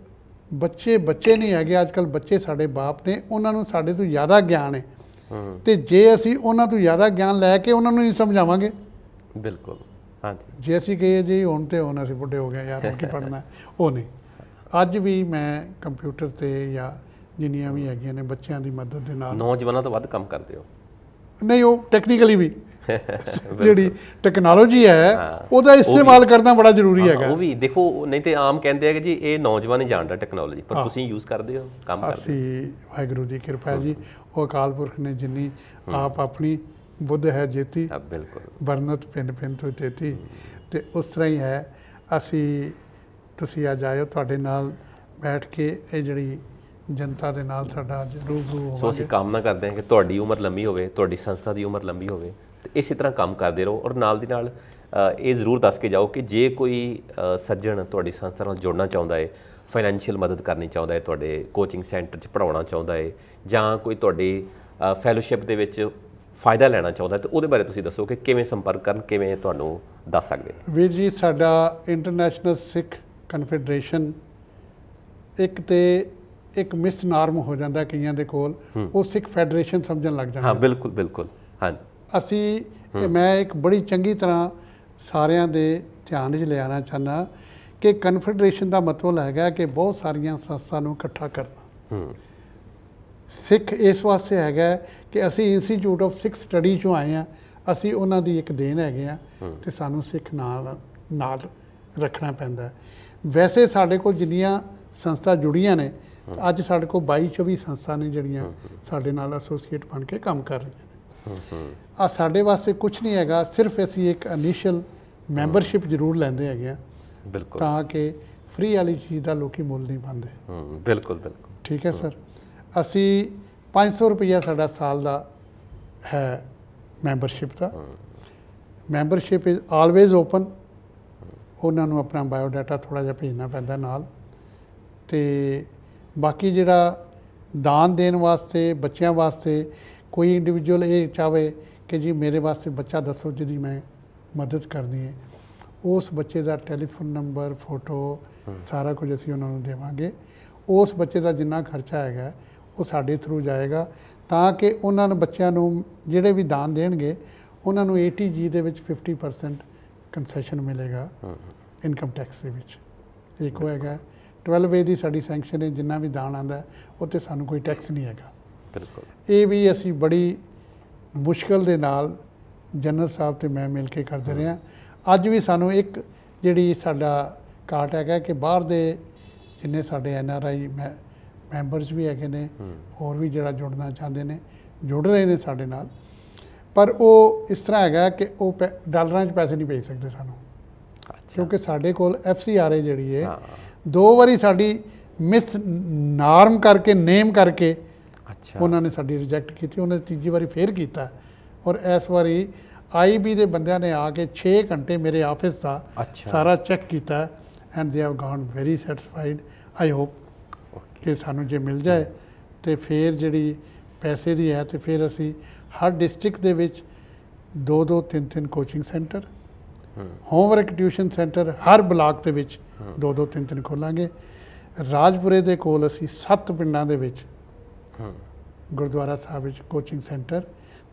ਬੱਚੇ ਨਹੀਂ ਹੈਗੇ ਅੱਜ ਕੱਲ੍ਹ, ਬੱਚੇ ਸਾਡੇ ਬਾਪ ਨੇ, ਉਹਨਾਂ ਨੂੰ ਸਾਡੇ ਤੋਂ ਜ਼ਿਆਦਾ ਗਿਆਨ ਹੈ। ਤੇ ਜੇ ਅਸੀਂ ਉਹਨਾਂ ਤੋਂ ਜ਼ਿਆਦਾ ਗਿਆਨ ਲੈ ਕੇ ਉਹਨਾਂ ਨੂੰ ਨਹੀਂ ਸਮਝਾਵਾਂਗੇ, ਬਿਲਕੁਲ, ਹਾਂਜੀ, ਜੇ ਅਸੀਂ ਕਹੀਏ ਜੀ ਹੁਣ ਅਸੀਂ ਬੁੱਢੇ ਹੋ ਗਏ ਯਾਰ, ਹੁਣ ਕੀ ਪੜ੍ਹਨਾ, ਉਹ ਨਹੀਂ। ਅੱਜ ਵੀ ਮੈਂ ਕੰਪਿਊਟਰ ਤੇ ਜਾਂ ਜਿੰਨੀਆਂ ਵੀ ਹੈਗੀਆਂ ਨੇ ਬੱਚਿਆਂ ਦੀ ਮਦਦ ਦੇ ਨਾਲ, ਨੌਜਵਾਨਾਂ ਤੋਂ ਵੱਧ ਕੰਮ ਕਰਦੇ ਹੋ। ਨਹੀਂ, ਉਹ ਟੈਕਨੀਕਲੀ ਵੀ ਜਿਹੜੀ ਟੈਕਨੋਲੋਜੀ ਹੈ ਉਹਦਾ ਇਸਤੇਮਾਲ ਕਰਨਾ ਬੜਾ ਜ਼ਰੂਰੀ ਹੈਗਾ। ਉਹ ਵੀ ਦੇਖੋ, ਨਹੀਂ ਤੇ ਆਮ ਕਹਿੰਦੇ ਆ ਕਿ ਜੀ ਇਹ ਨੌਜਵਾਨ ਹੀ ਜਾਣਦਾ ਟੈਕਨੋਲੋਜੀ, ਪਰ ਤੁਸੀਂ ਯੂਜ਼ ਕਰਦੇ ਹੋ, ਕੰਮ ਕਰਦੇ ਹੋ। ਅਸੀਂ ਵਾਹਿਗੁਰੂ ਦੀ ਕਿਰਪਾ ਜੀ, ਉਹ ਅਕਾਲ ਪੁਰਖ ਨੇ ਜਿੰਨੀ ਆਪ ਆਪਣੀ ਬੁੱਧ ਹੈ ਜੇਤੀ, ਬਿਲਕੁਲ, ਬਰਨਤ ਪਿੰਨ ਪਿੰਨ ਤੋਂ ਤੇਤੀ, ਤੇ ਉਸ ਤਰ੍ਹਾਂ ਹੀ ਹੈ। ਅਸੀਂ ਤੁਸੀਂ ਅੱਜ ਆਇਓ, ਤੁਹਾਡੇ ਨਾਲ ਬੈਠ ਕੇ ਇਹ ਜਿਹੜੀ ਜਨਤਾ ਦੇ ਨਾਲ ਸਾਡਾ ਰੂਬਰੂ ਹੋਵਾਂਗੇ। ਸੋ ਅਸੀਂ ਕਾਮਨਾ ਕਰਦੇ ਹਾਂ ਕਿ ਤੁਹਾਡੀ ਉਮਰ ਲੰਮੀ ਹੋਵੇ, ਤੁਹਾਡੀ ਸੰਸਥਾ ਦੀ ਉਮਰ ਲੰਮੀ ਹੋਵੇ, ਤੇ ਇਸੇ ਤਰ੍ਹਾਂ ਕੰਮ ਕਰਦੇ ਰਹੋ। ਔਰ ਨਾਲ ਦੀ ਨਾਲ ਇਹ ਜ਼ਰੂਰ ਦੱਸ ਕੇ ਜਾਓ ਕਿ ਜੇ ਕੋਈ ਸੱਜਣ ਤੁਹਾਡੀ ਸੰਸਥਾ ਨਾਲ ਜੁੜਨਾ ਚਾਹੁੰਦਾ ਹੈ, ਫਾਈਨੈਂਸ਼ੀਅਲ ਮਦਦ ਕਰਨੀ ਚਾਹੁੰਦਾ ਹੈ, ਤੁਹਾਡੇ ਕੋਚਿੰਗ ਸੈਂਟਰ 'ਚ ਪੜ੍ਹਾਉਣਾ ਚਾਹੁੰਦਾ ਹੈ, ਜਾਂ ਕੋਈ ਤੁਹਾਡੀ ਫੈਲੋਸ਼ਿਪ ਦੇ ਵਿੱਚ ਫਾਇਦਾ ਲੈਣਾ ਚਾਹੁੰਦਾ ਹੈ, ਤਾਂ ਉਹਦੇ ਬਾਰੇ ਤੁਸੀਂ ਦੱਸੋ ਕਿ ਕਿਵੇਂ ਸੰਪਰਕ ਕਰਨ, ਕਿਵੇਂ ਤੁਹਾਨੂੰ ਦੱਸ ਸਕਦੇ। ਵੀਰ ਜੀ, ਸਾਡਾ ਇੰਟਰਨੈਸ਼ਨਲ ਸਿੱਖ ਕਨਫੈਡਰੇਸ਼ਨ ਇੱਕ ਮਿਸ ਨਾਰਮ ਹੋ ਜਾਂਦਾ ਕਈਆਂ ਦੇ ਕੋਲ, ਉਹ ਸਿੱਖ ਫੈਡਰੇਸ਼ਨ ਸਮਝਣ ਲੱਗ ਜਾਂਦੇ। ਹਾਂ, ਬਿਲਕੁਲ ਬਿਲਕੁਲ, ਹਾਂ। ਮੈਂ ਇੱਕ ਬੜੀ ਚੰਗੀ ਤਰ੍ਹਾਂ ਸਾਰਿਆਂ ਦੇ ਧਿਆਨ 'ਚ ਲਿਆਉਣਾ ਚਾਹੁੰਦਾ ਕਿ ਕਨਫੈਡਰੇਸ਼ਨ ਦਾ ਮਤਲਬ ਹੈਗਾ ਕਿ ਬਹੁਤ ਸਾਰੀਆਂ ਸੰਸਥਾ ਨੂੰ ਇਕੱਠਾ ਕਰਨਾ। ਸਿੱਖ ਇਸ ਵਾਸਤੇ ਹੈਗਾ ਕਿ ਅਸੀਂ ਇੰਸਟੀਚਿਊਟ ਆਫ ਸਿੱਖ ਸਟੱਡੀ 'ਚੋਂ ਆਏ ਹਾਂ, ਅਸੀਂ ਉਹਨਾਂ ਦੀ ਇੱਕ ਦੇਣ ਹੈਗੇ ਆ, ਤੇ ਸਾਨੂੰ ਸਿੱਖ ਨਾਲ ਰੱਖਣਾ ਪੈਂਦਾ। ਵੈਸੇ ਸਾਡੇ ਕੋਲ ਜਿੰਨੀਆਂ ਸੰਸਥਾ ਜੁੜੀਆਂ ਨੇ, ਅੱਜ ਸਾਡੇ ਕੋਲ 22-24 ਸੰਸਥਾ ਨੇ ਜਿਹੜੀਆਂ ਸਾਡੇ ਨਾਲ ਐਸੋਸੀਏਟ ਬਣ ਕੇ ਕੰਮ ਕਰ ਰਹੀਆਂ ਨੇ। ਸਾਡੇ ਵਾਸਤੇ ਕੁਝ ਨਹੀਂ ਹੈਗਾ, ਸਿਰਫ ਅਸੀਂ ਇੱਕ ਇਨੀਸ਼ੀਅਲ ਮੈਂਬਰਸ਼ਿਪ ਜ਼ਰੂਰ ਲੈਂਦੇ ਹੈਗੇ ਆ, ਬਿਲਕੁਲ, ਤਾਂ ਕਿ ਫ੍ਰੀ ਵਾਲੀ ਚੀਜ਼ ਦਾ ਲੋਕੀ ਮੁੱਲ ਨਹੀਂ ਪਾਉਂਦੇ। ਬਿਲਕੁਲ ਬਿਲਕੁਲ, ਠੀਕ ਹੈ ਸਰ। ਅਸੀਂ 500 ਰੁਪਈਆ ਸਾਡਾ ਸਾਲ ਦਾ ਹੈ membership the. Membership is always open. ਉਹਨਾਂ ਨੂੰ ਆਪਣਾ ਬਾਇਓਡਾਟਾ ਥੋੜ੍ਹਾ ਜਿਹਾ ਭੇਜਣਾ ਪੈਂਦਾ ਨਾਲ, ਤੇ ਬਾਕੀ ਜਿਹੜਾ ਦਾਨ ਦੇਣ ਵਾਸਤੇ, ਬੱਚਿਆਂ ਵਾਸਤੇ ਕੋਈ ਇੰਡੀਵਿਜੂਅਲ ਇਹ ਚਾਹਵੇ ਕਿ ਜੀ ਮੇਰੇ ਵਾਸਤੇ ਬੱਚਾ ਦੱਸੋ ਜਿਹਦੀ ਮੈਂ ਮਦਦ ਕਰਨੀ ਹੈ, ਉਸ ਬੱਚੇ ਦਾ ਟੈਲੀਫੋਨ ਨੰਬਰ, ਫੋਟੋ, ਸਾਰਾ ਕੁਝ ਅਸੀਂ ਉਹਨਾਂ ਨੂੰ ਦੇਵਾਂਗੇ। ਉਸ ਬੱਚੇ ਦਾ ਜਿੰਨਾ ਖਰਚਾ ਹੈਗਾ ਉਹ ਸਾਡੇ ਥਰੂ ਜਾਏਗਾ, ਤਾਂ ਕਿ ਉਹਨਾਂ ਨੂੰ, ਬੱਚਿਆਂ ਨੂੰ ਜਿਹੜੇ ਵੀ ਦਾਨ ਦੇਣਗੇ, ਉਹਨਾਂ ਨੂੰ ATG ਦੇ ਵਿੱਚ 50% ਕੰਸੈਸ਼ਨ ਮਿਲੇਗਾ ਇਨਕਮ ਟੈਕਸ ਦੇ ਵਿੱਚ। ਇੱਕ ਉਹ ਹੈਗਾ 12A ਦੀ ਸਾਡੀ ਸੈਂਕਸ਼ਨ ਹੈ, ਜਿੰਨਾ ਵੀ ਦਾਨ ਆਉਂਦਾ ਉਹ 'ਤੇ ਸਾਨੂੰ ਕੋਈ ਟੈਕਸ ਨਹੀਂ ਹੈਗਾ। ਬਿਲਕੁਲ, ਇਹ ਵੀ ਅਸੀਂ ਬੜੀ ਮੁਸ਼ਕਲ ਦੇ ਨਾਲ ਜਨਰਲ ਸਾਹਿਬ ਤੇ ਮੈਂ ਮਿਲ ਕੇ ਕਰਦੇ ਰਹੇ ਹਾਂ। ਅੱਜ ਵੀ ਸਾਨੂੰ ਇੱਕ ਜਿਹੜੀ ਸਾਡਾ ਕਾਟ ਹੈਗਾ ਕਿ ਬਾਹਰ ਦੇ ਜਿੰਨੇ ਸਾਡੇ NRI ਮੈਂਬਰਸ ਵੀ ਹੈਗੇ ਨੇ, ਹੋਰ ਵੀ ਜਿਹੜਾ ਜੁੜਨਾ ਚਾਹੁੰਦੇ ਨੇ ਜੁੜ ਰਹੇ ਨੇ ਸਾਡੇ ਨਾਲ। ਪਰ ਉਹ ਇਸ ਤਰ੍ਹਾਂ ਹੈਗਾ ਕਿ ਉਹ ਡਾਲਰਾਂ 'ਚ ਪੈਸੇ ਨਹੀਂ ਭੇਜ ਸਕਦੇ ਸਾਨੂੰ, ਕਿਉਂਕਿ ਸਾਡੇ ਕੋਲ FCRA ਜਿਹੜੀ ਹੈ 2 ਵਾਰੀ ਸਾਡੀ ਮਿਸ ਨਾਰਮ ਕਰਕੇ ਨੇਮ ਕਰਕੇ ਉਹਨਾਂ ਨੇ ਸਾਡੀ ਰਿਜੈਕਟ ਕੀਤੀ, ਉਹਨੇ ਤੀਜੀ ਵਾਰੀ ਫੇਰ ਕੀਤਾ। ਔਰ ਇਸ ਵਾਰੀ IB ਦੇ ਬੰਦਿਆਂ ਨੇ ਆ ਕੇ 6 ਘੰਟੇ ਮੇਰੇ ਆਫਿਸ ਦਾ ਸਾਰਾ ਚੈੱਕ ਕੀਤਾ and they have gone very satisfied. I hope ਕਿ ਸਾਨੂੰ ਜੇ ਮਿਲ ਜਾਏ ਤੇ ਫਿਰ ਜਿਹੜੀ ਪੈਸੇ ਦੀ ਹੈ ਤੇ ਫਿਰ ਅਸੀਂ ਹਰ ਡਿਸਟ੍ਰਿਕਟ ਦੇ ਵਿੱਚ 2-2 3-3 coaching centre, homework tuition centre ਹਰ ਬਲਾਕ ਦੇ ਵਿੱਚ 2-2 3-3 ਖੋਲਾਂਗੇ। ਰਾਜਪੁਰੇ ਦੇ ਕੋਲ ਅਸੀਂ 7 ਪਿੰਡਾਂ ਦੇ ਵਿੱਚ ਗੁਰਦੁਆਰਾ ਸਾਹਿਬ ਵਿੱਚ ਕੋਚਿੰਗ ਸੈਂਟਰ,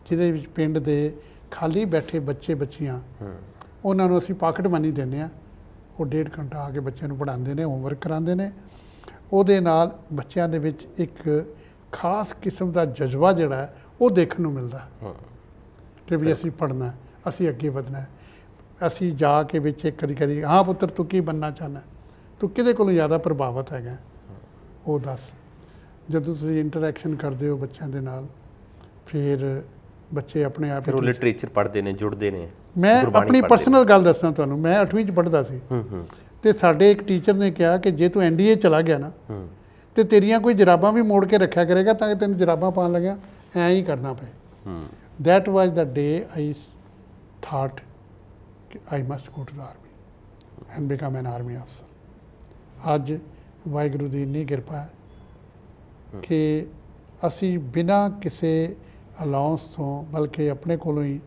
ਜਿਹਦੇ ਵਿੱਚ ਪਿੰਡ ਦੇ ਖਾਲੀ ਬੈਠੇ ਬੱਚੇ ਬੱਚੀਆਂ ਉਹਨਾਂ ਨੂੰ ਅਸੀਂ ਪਾਕਟ ਮਨੀ ਦਿੰਦੇ ਹਾਂ। ਉਹ 1.5 ਘੰਟਾ ਆ ਕੇ ਬੱਚਿਆਂ ਨੂੰ ਪੜ੍ਹਾਉਂਦੇ ਨੇ, ਹੋਮਵਰਕ ਕਰਾਉਂਦੇ ਨੇ। ਉਹਦੇ ਨਾਲ ਬੱਚਿਆਂ ਦੇ ਵਿੱਚ ਇੱਕ ਖਾਸ ਕਿਸਮ ਦਾ ਜਜ਼ਬਾ ਜਿਹੜਾ ਹੈ ਉਹ ਦੇਖਣ ਨੂੰ ਮਿਲਦਾ ਕਿ ਵੀ ਅਸੀਂ ਪੜ੍ਹਨਾ, ਅਸੀਂ ਅੱਗੇ ਵਧਣਾ। ਅਸੀਂ ਜਾ ਕੇ ਵਿੱਚ ਕਦੀ ਹਾਂ ਪੁੱਤਰ ਤੂੰ ਕੀ ਬਣਨਾ ਚਾਹੁੰਦਾ, ਤੂੰ ਕਿਹਦੇ ਕੋਲੋਂ ਜ਼ਿਆਦਾ ਪ੍ਰਭਾਵਿਤ ਹੈਗਾ ਉਹ ਦੱਸ। ਜਦੋਂ ਤੁਸੀਂ ਇੰਟਰੈਕਸ਼ਨ ਕਰਦੇ ਹੋ ਬੱਚਿਆਂ ਦੇ ਨਾਲ ਫਿਰ ਬੱਚੇ ਆਪਣੇ ਆਪ ਫਿਰ ਉਹ ਲਿਟਰੇਚਰ ਪੜ੍ਹਦੇ ਨੇ, ਜੁੜਦੇ ਨੇ। ਮੈਂ ਆਪਣੀ ਪਰਸਨਲ ਗੱਲ ਦੱਸਣਾ ਤੁਹਾਨੂੰ, ਮੈਂ 8ਵੀਂ 'ਚ ਪੜ੍ਹਦਾ ਸੀ ਤੇ ਸਾਡੇ ਇੱਕ ਟੀਚਰ ਨੇ ਕਿਹਾ ਕਿ ਜੇ ਤੂੰ NDA ਚਲਾ ਗਿਆ ਨਾ ਤੇ ਤੇਰੀਆਂ ਕੋਈ ਜਰਾਬਾਂ ਵੀ ਮੋੜ ਕੇ ਰੱਖਿਆ ਕਰੇਗਾ ਤਾਂ ਕਿ ਤੈਨੂੰ ਜਰਾਬਾਂ ਪਾਉਣ ਲੱਗਿਆ ਐਂ ਹੀ ਕਰਨਾ ਪਏ। That was the day I thought I must go to the army and become an army officer. ਅੱਜ ਵਾਹਿਗੁਰੂ ਦੀ ਇੰਨੀ ਕਿਰਪਾ ਹੈ ਕਿ ਅਸੀਂ ਬਿਨਾਂ ਕਿਸੇ ਅਲਾਉਂਸ ਤੋਂ ਬਲਕਿ ਆਪਣੇ ਕੋਲੋਂ ਹੀ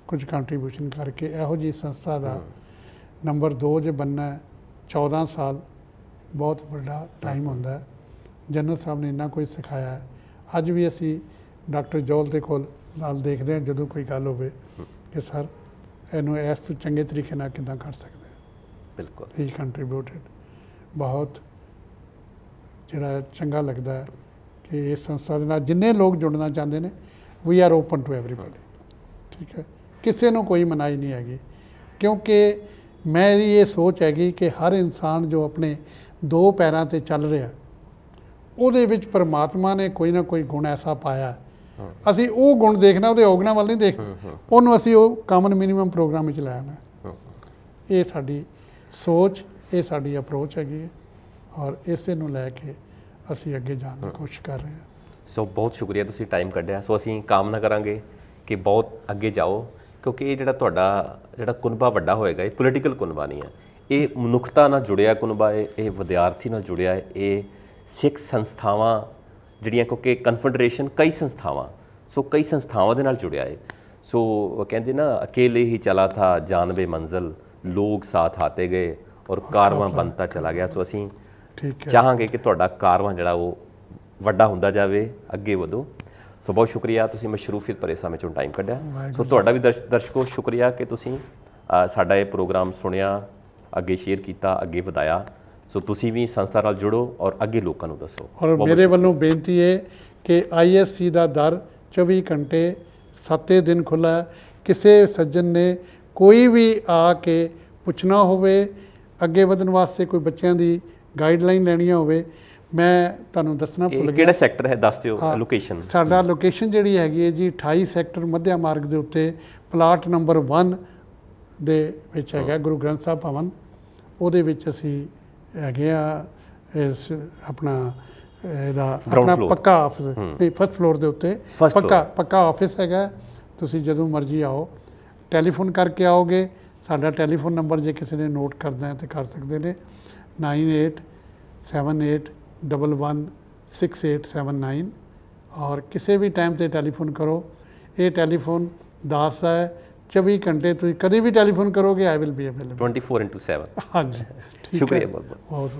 ਕੁਝ ਕੰਟਰੀਬਿਊਸ਼ਨ ਕਰਕੇ ਇਹੋ ਜਿਹੀ ਸੰਸਥਾ ਦਾ ਨੰਬਰ 2 ਜੇ ਬਣਨਾ 14 ਸਾਲ ਬਹੁਤ ਵੱਡਾ ਟਾਈਮ ਹੁੰਦਾ ਹੈ। ਜਨਰਲ ਸਾਹਿਬ ਨੇ ਇੰਨਾ ਕੁਝ ਸਿਖਾਇਆ ਹੈ। ਅੱਜ ਵੀ ਅਸੀਂ ਡਾਕਟਰ ਜੋਲ ਦੇ ਕੋਲ ਨਾਲ ਦੇਖਦੇ ਹਾਂ ਜਦੋਂ ਕੋਈ ਗੱਲ ਹੋਵੇ ਕਿ ਸਰ ਇਹਨੂੰ ਇਸ ਤੋਂ ਚੰਗੇ ਤਰੀਕੇ ਨਾਲ ਕਿੱਦਾਂ ਕਰ ਸਕਦੇ ਹਾਂ। ਬਿਲਕੁਲ ਹੀ ਕੰਟਰੀਬਿਊਟਡ। ਬਹੁਤ ਜਿਹੜਾ ਚੰਗਾ ਲੱਗਦਾ ਹੈ ਕਿ ਇਸ ਸੰਸਥਾ ਦੇ ਨਾਲ ਜਿੰਨੇ ਲੋਕ ਜੁੜਨਾ ਚਾਹੁੰਦੇ ਨੇ we are open to everybody. ਠੀਕ ਹੈ, ਕਿਸੇ ਨੂੰ ਕੋਈ ਮਨਾਹੀ ਨਹੀਂ ਹੈਗੀ, ਕਿਉਂਕਿ ਮੇਰੀ ਇਹ ਸੋਚ ਹੈਗੀ ਕਿ ਹਰ ਇਨਸਾਨ ਜੋ ਆਪਣੇ 2 ਪੈਰਾਂ 'ਤੇ ਚੱਲ ਰਿਹਾ ਉਹਦੇ ਵਿੱਚ ਪਰਮਾਤਮਾ ਨੇ ਕੋਈ ਨਾ ਕੋਈ ਗੁਣ ਐਸਾ ਪਾਇਆ। ਅਸੀਂ ਉਹ ਗੁਣ ਦੇਖਣਾ, ਉਹਦੇ ਔਗਣਾਂ ਵੱਲ ਨਹੀਂ ਦੇਖਣਾ, ਉਹਨੂੰ ਅਸੀਂ ਉਹ ਕਾਮਨ ਮਿਨੀਮਮ ਪ੍ਰੋਗਰਾਮ ਵਿੱਚ ਲੈ ਆਉਣਾ। ਇਹ ਸਾਡੀ ਸੋਚ, ਇਹ ਸਾਡੀ ਅਪਰੋਚ ਹੈਗੀ ਹੈ ਔਰ ਇਸੇ ਨੂੰ ਲੈ ਕੇ ਅਸੀਂ ਅੱਗੇ ਜਾਣ ਦੀ ਕੋਸ਼ਿਸ਼ ਕਰ ਰਹੇ ਹਾਂ। ਸੋ ਬਹੁਤ ਸ਼ੁਕਰੀਆ ਤੁਸੀਂ ਟਾਈਮ ਕੱਢਿਆ। ਸੋ ਅਸੀਂ ਕਾਮਨਾ ਕਰਾਂਗੇ ਕਿ ਬਹੁਤ ਅੱਗੇ ਜਾਓ, ਕਿਉਂਕਿ ਇਹ ਜਿਹੜਾ ਤੁਹਾਡਾ ਜਿਹੜਾ ਕੁਨਬਾ ਵੱਡਾ ਹੋਏਗਾ ਇਹ ਪੋਲੀਟੀਕਲ ਕੁਨਬਾ ਨਹੀਂ ਹੈ, ਇਹ ਮਨੁੱਖਤਾ ਨਾਲ ਜੁੜਿਆ ਕੁਨਬਾ ਹੈ, ਇਹ ਵਿਦਿਆਰਥੀ ਨਾਲ ਜੁੜਿਆ ਹੈ, ਇਹ ਸਿੱਖ ਸੰਸਥਾਵਾਂ ਜਿਹੜੀਆਂ, ਕਿਉਂਕਿ ਕਨਫੈਡਰੇਸ਼ਨ ਕਈ ਸੰਸਥਾਵਾਂ, ਸੋ ਕਈ ਸੰਸਥਾਵਾਂ ਦੇ ਨਾਲ ਜੁੜਿਆ ਹੈ। ਸੋ ਕਹਿੰਦੇ ਨਾ ਅਕੇਲੇ ਹੀ ਚਲਾ ਥਾ ਜਾਨਬੇ ਮੰਜ਼ਿਲ, ਲੋਕ ਸਾਥ ਆਤੇ ਗਏ ਔਰ ਕਾਰਵਾਂ ਬਣਤਾ ਚਲਾ ਗਿਆ। ਸੋ ਅਸੀਂ ਚਾਹਾਂਗੇ ਕਿ ਤੁਹਾਡਾ ਕਾਰਵਾਂ ਜਿਹੜਾ ਉਹ ਵੱਡਾ ਹੁੰਦਾ ਜਾਵੇ, ਅੱਗੇ ਵਧੋ। ਸੋ ਬਹੁਤ ਸ਼ੁਕਰੀਆ, ਤੁਸੀਂ ਮਸ਼ਰੂਫੀਅਤ ਭਰੇ ਸਮੇਂ 'ਚੋਂ ਟਾਈਮ ਕੱਢਿਆ। ਸੋ ਤੁਹਾਡਾ ਵੀ ਦਰਸ਼ਕੋ ਸ਼ੁਕਰੀਆ ਕਿ ਤੁਸੀਂ ਸਾਡਾ ਇਹ ਪ੍ਰੋਗਰਾਮ ਸੁਣਿਆ, ਅੱਗੇ ਸ਼ੇਅਰ ਕੀਤਾ, ਅੱਗੇ ਵਧਾਇਆ। ਸੋ ਤੁਸੀਂ ਵੀ ਸੰਸਥਾ ਨਾਲ ਜੁੜੋ ਔਰ ਅੱਗੇ ਲੋਕਾਂ ਨੂੰ ਦੱਸੋ। ਔਰ ਮੇਰੇ ਵੱਲੋਂ ਬੇਨਤੀ ਹੈ ਕਿ ISC ਦਾ ਦਰ 24 ਘੰਟੇ 7 ਦਿਨ ਖੁੱਲ੍ਹਾ ਹੈ। ਕਿਸੇ ਸੱਜਣ ਨੇ ਕੋਈ ਵੀ ਆ ਕੇ ਪੁੱਛਣਾ ਹੋਵੇ, ਅੱਗੇ ਵਧਣ ਵਾਸਤੇ ਕੋਈ ਬੱਚਿਆਂ ਦੀ ਗਾਈਡਲਾਈਨ ਲੈਣੀਆਂ ਹੋਵੇ, ਮੈਂ ਤੁਹਾਨੂੰ ਦੱਸਣਾ ਭੁੱਲ ਗਿਆ। ਕਿਹੜਾ ਸੈਕਟਰ ਹੈ ਦੱਸ ਦਿਓ ਲੋਕੇਸ਼ਨ। ਸਾਡਾ ਲੋਕੇਸ਼ਨ ਜਿਹੜੀ ਹੈਗੀ ਹੈ ਜੀ 28 ਸੈਕਟਰ ਮੱਧਿਆ ਮਾਰਗ ਦੇ ਉੱਤੇ ਪਲਾਟ ਨੰਬਰ 1 ਦੇ ਵਿੱਚ ਹੈਗਾ ਗੁਰੂ ਗ੍ਰੰਥ ਸਾਹਿਬ ਭਵਨ। ਉਹਦੇ ਵਿੱਚ ਅਸੀਂ ਹੈਗੇ ਆ ਇਸ ਆਪਣਾ ਇਹਦਾ ਆਪਣਾ ਪੱਕਾ ਆਫਿਸ ਨਹੀਂ, ਫਸਟ ਫਲੋਰ ਦੇ ਉੱਤੇ ਪੱਕਾ ਆਫਿਸ ਹੈਗਾ। ਤੁਸੀਂ ਜਦੋਂ ਮਰਜ਼ੀ ਆਓ, ਟੈਲੀਫੋਨ ਕਰਕੇ ਆਓਗੇ। ਸਾਡਾ ਟੈਲੀਫੋਨ ਨੰਬਰ ਜੇ ਕਿਸੇ ਨੇ ਨੋਟ ਕਰਨਾ ਹੈ ਤਾਂ ਕਰ ਸਕਦੇ ਨੇ, 9878116879। ਔਰ ਕਿਸੇ ਵੀ ਟਾਈਮ 'ਤੇ ਟੈਲੀਫੋਨ ਕਰੋ। ਇਹ ਟੈਲੀਫੋਨ 10 ਦਾ ਹੈ, 24 ਘੰਟੇ ਤੁਸੀਂ ਕਦੇ ਵੀ ਟੈਲੀਫੋਨ ਕਰੋਗੇ, ਆਈ ਵਿਲ ਬੀ ਅਵੇਲੇਬਲ 24/7। ਹਾਂਜੀ, ਸ਼ੁਕਰੀਆ ਬਹੁਤ ਬਹੁਤ।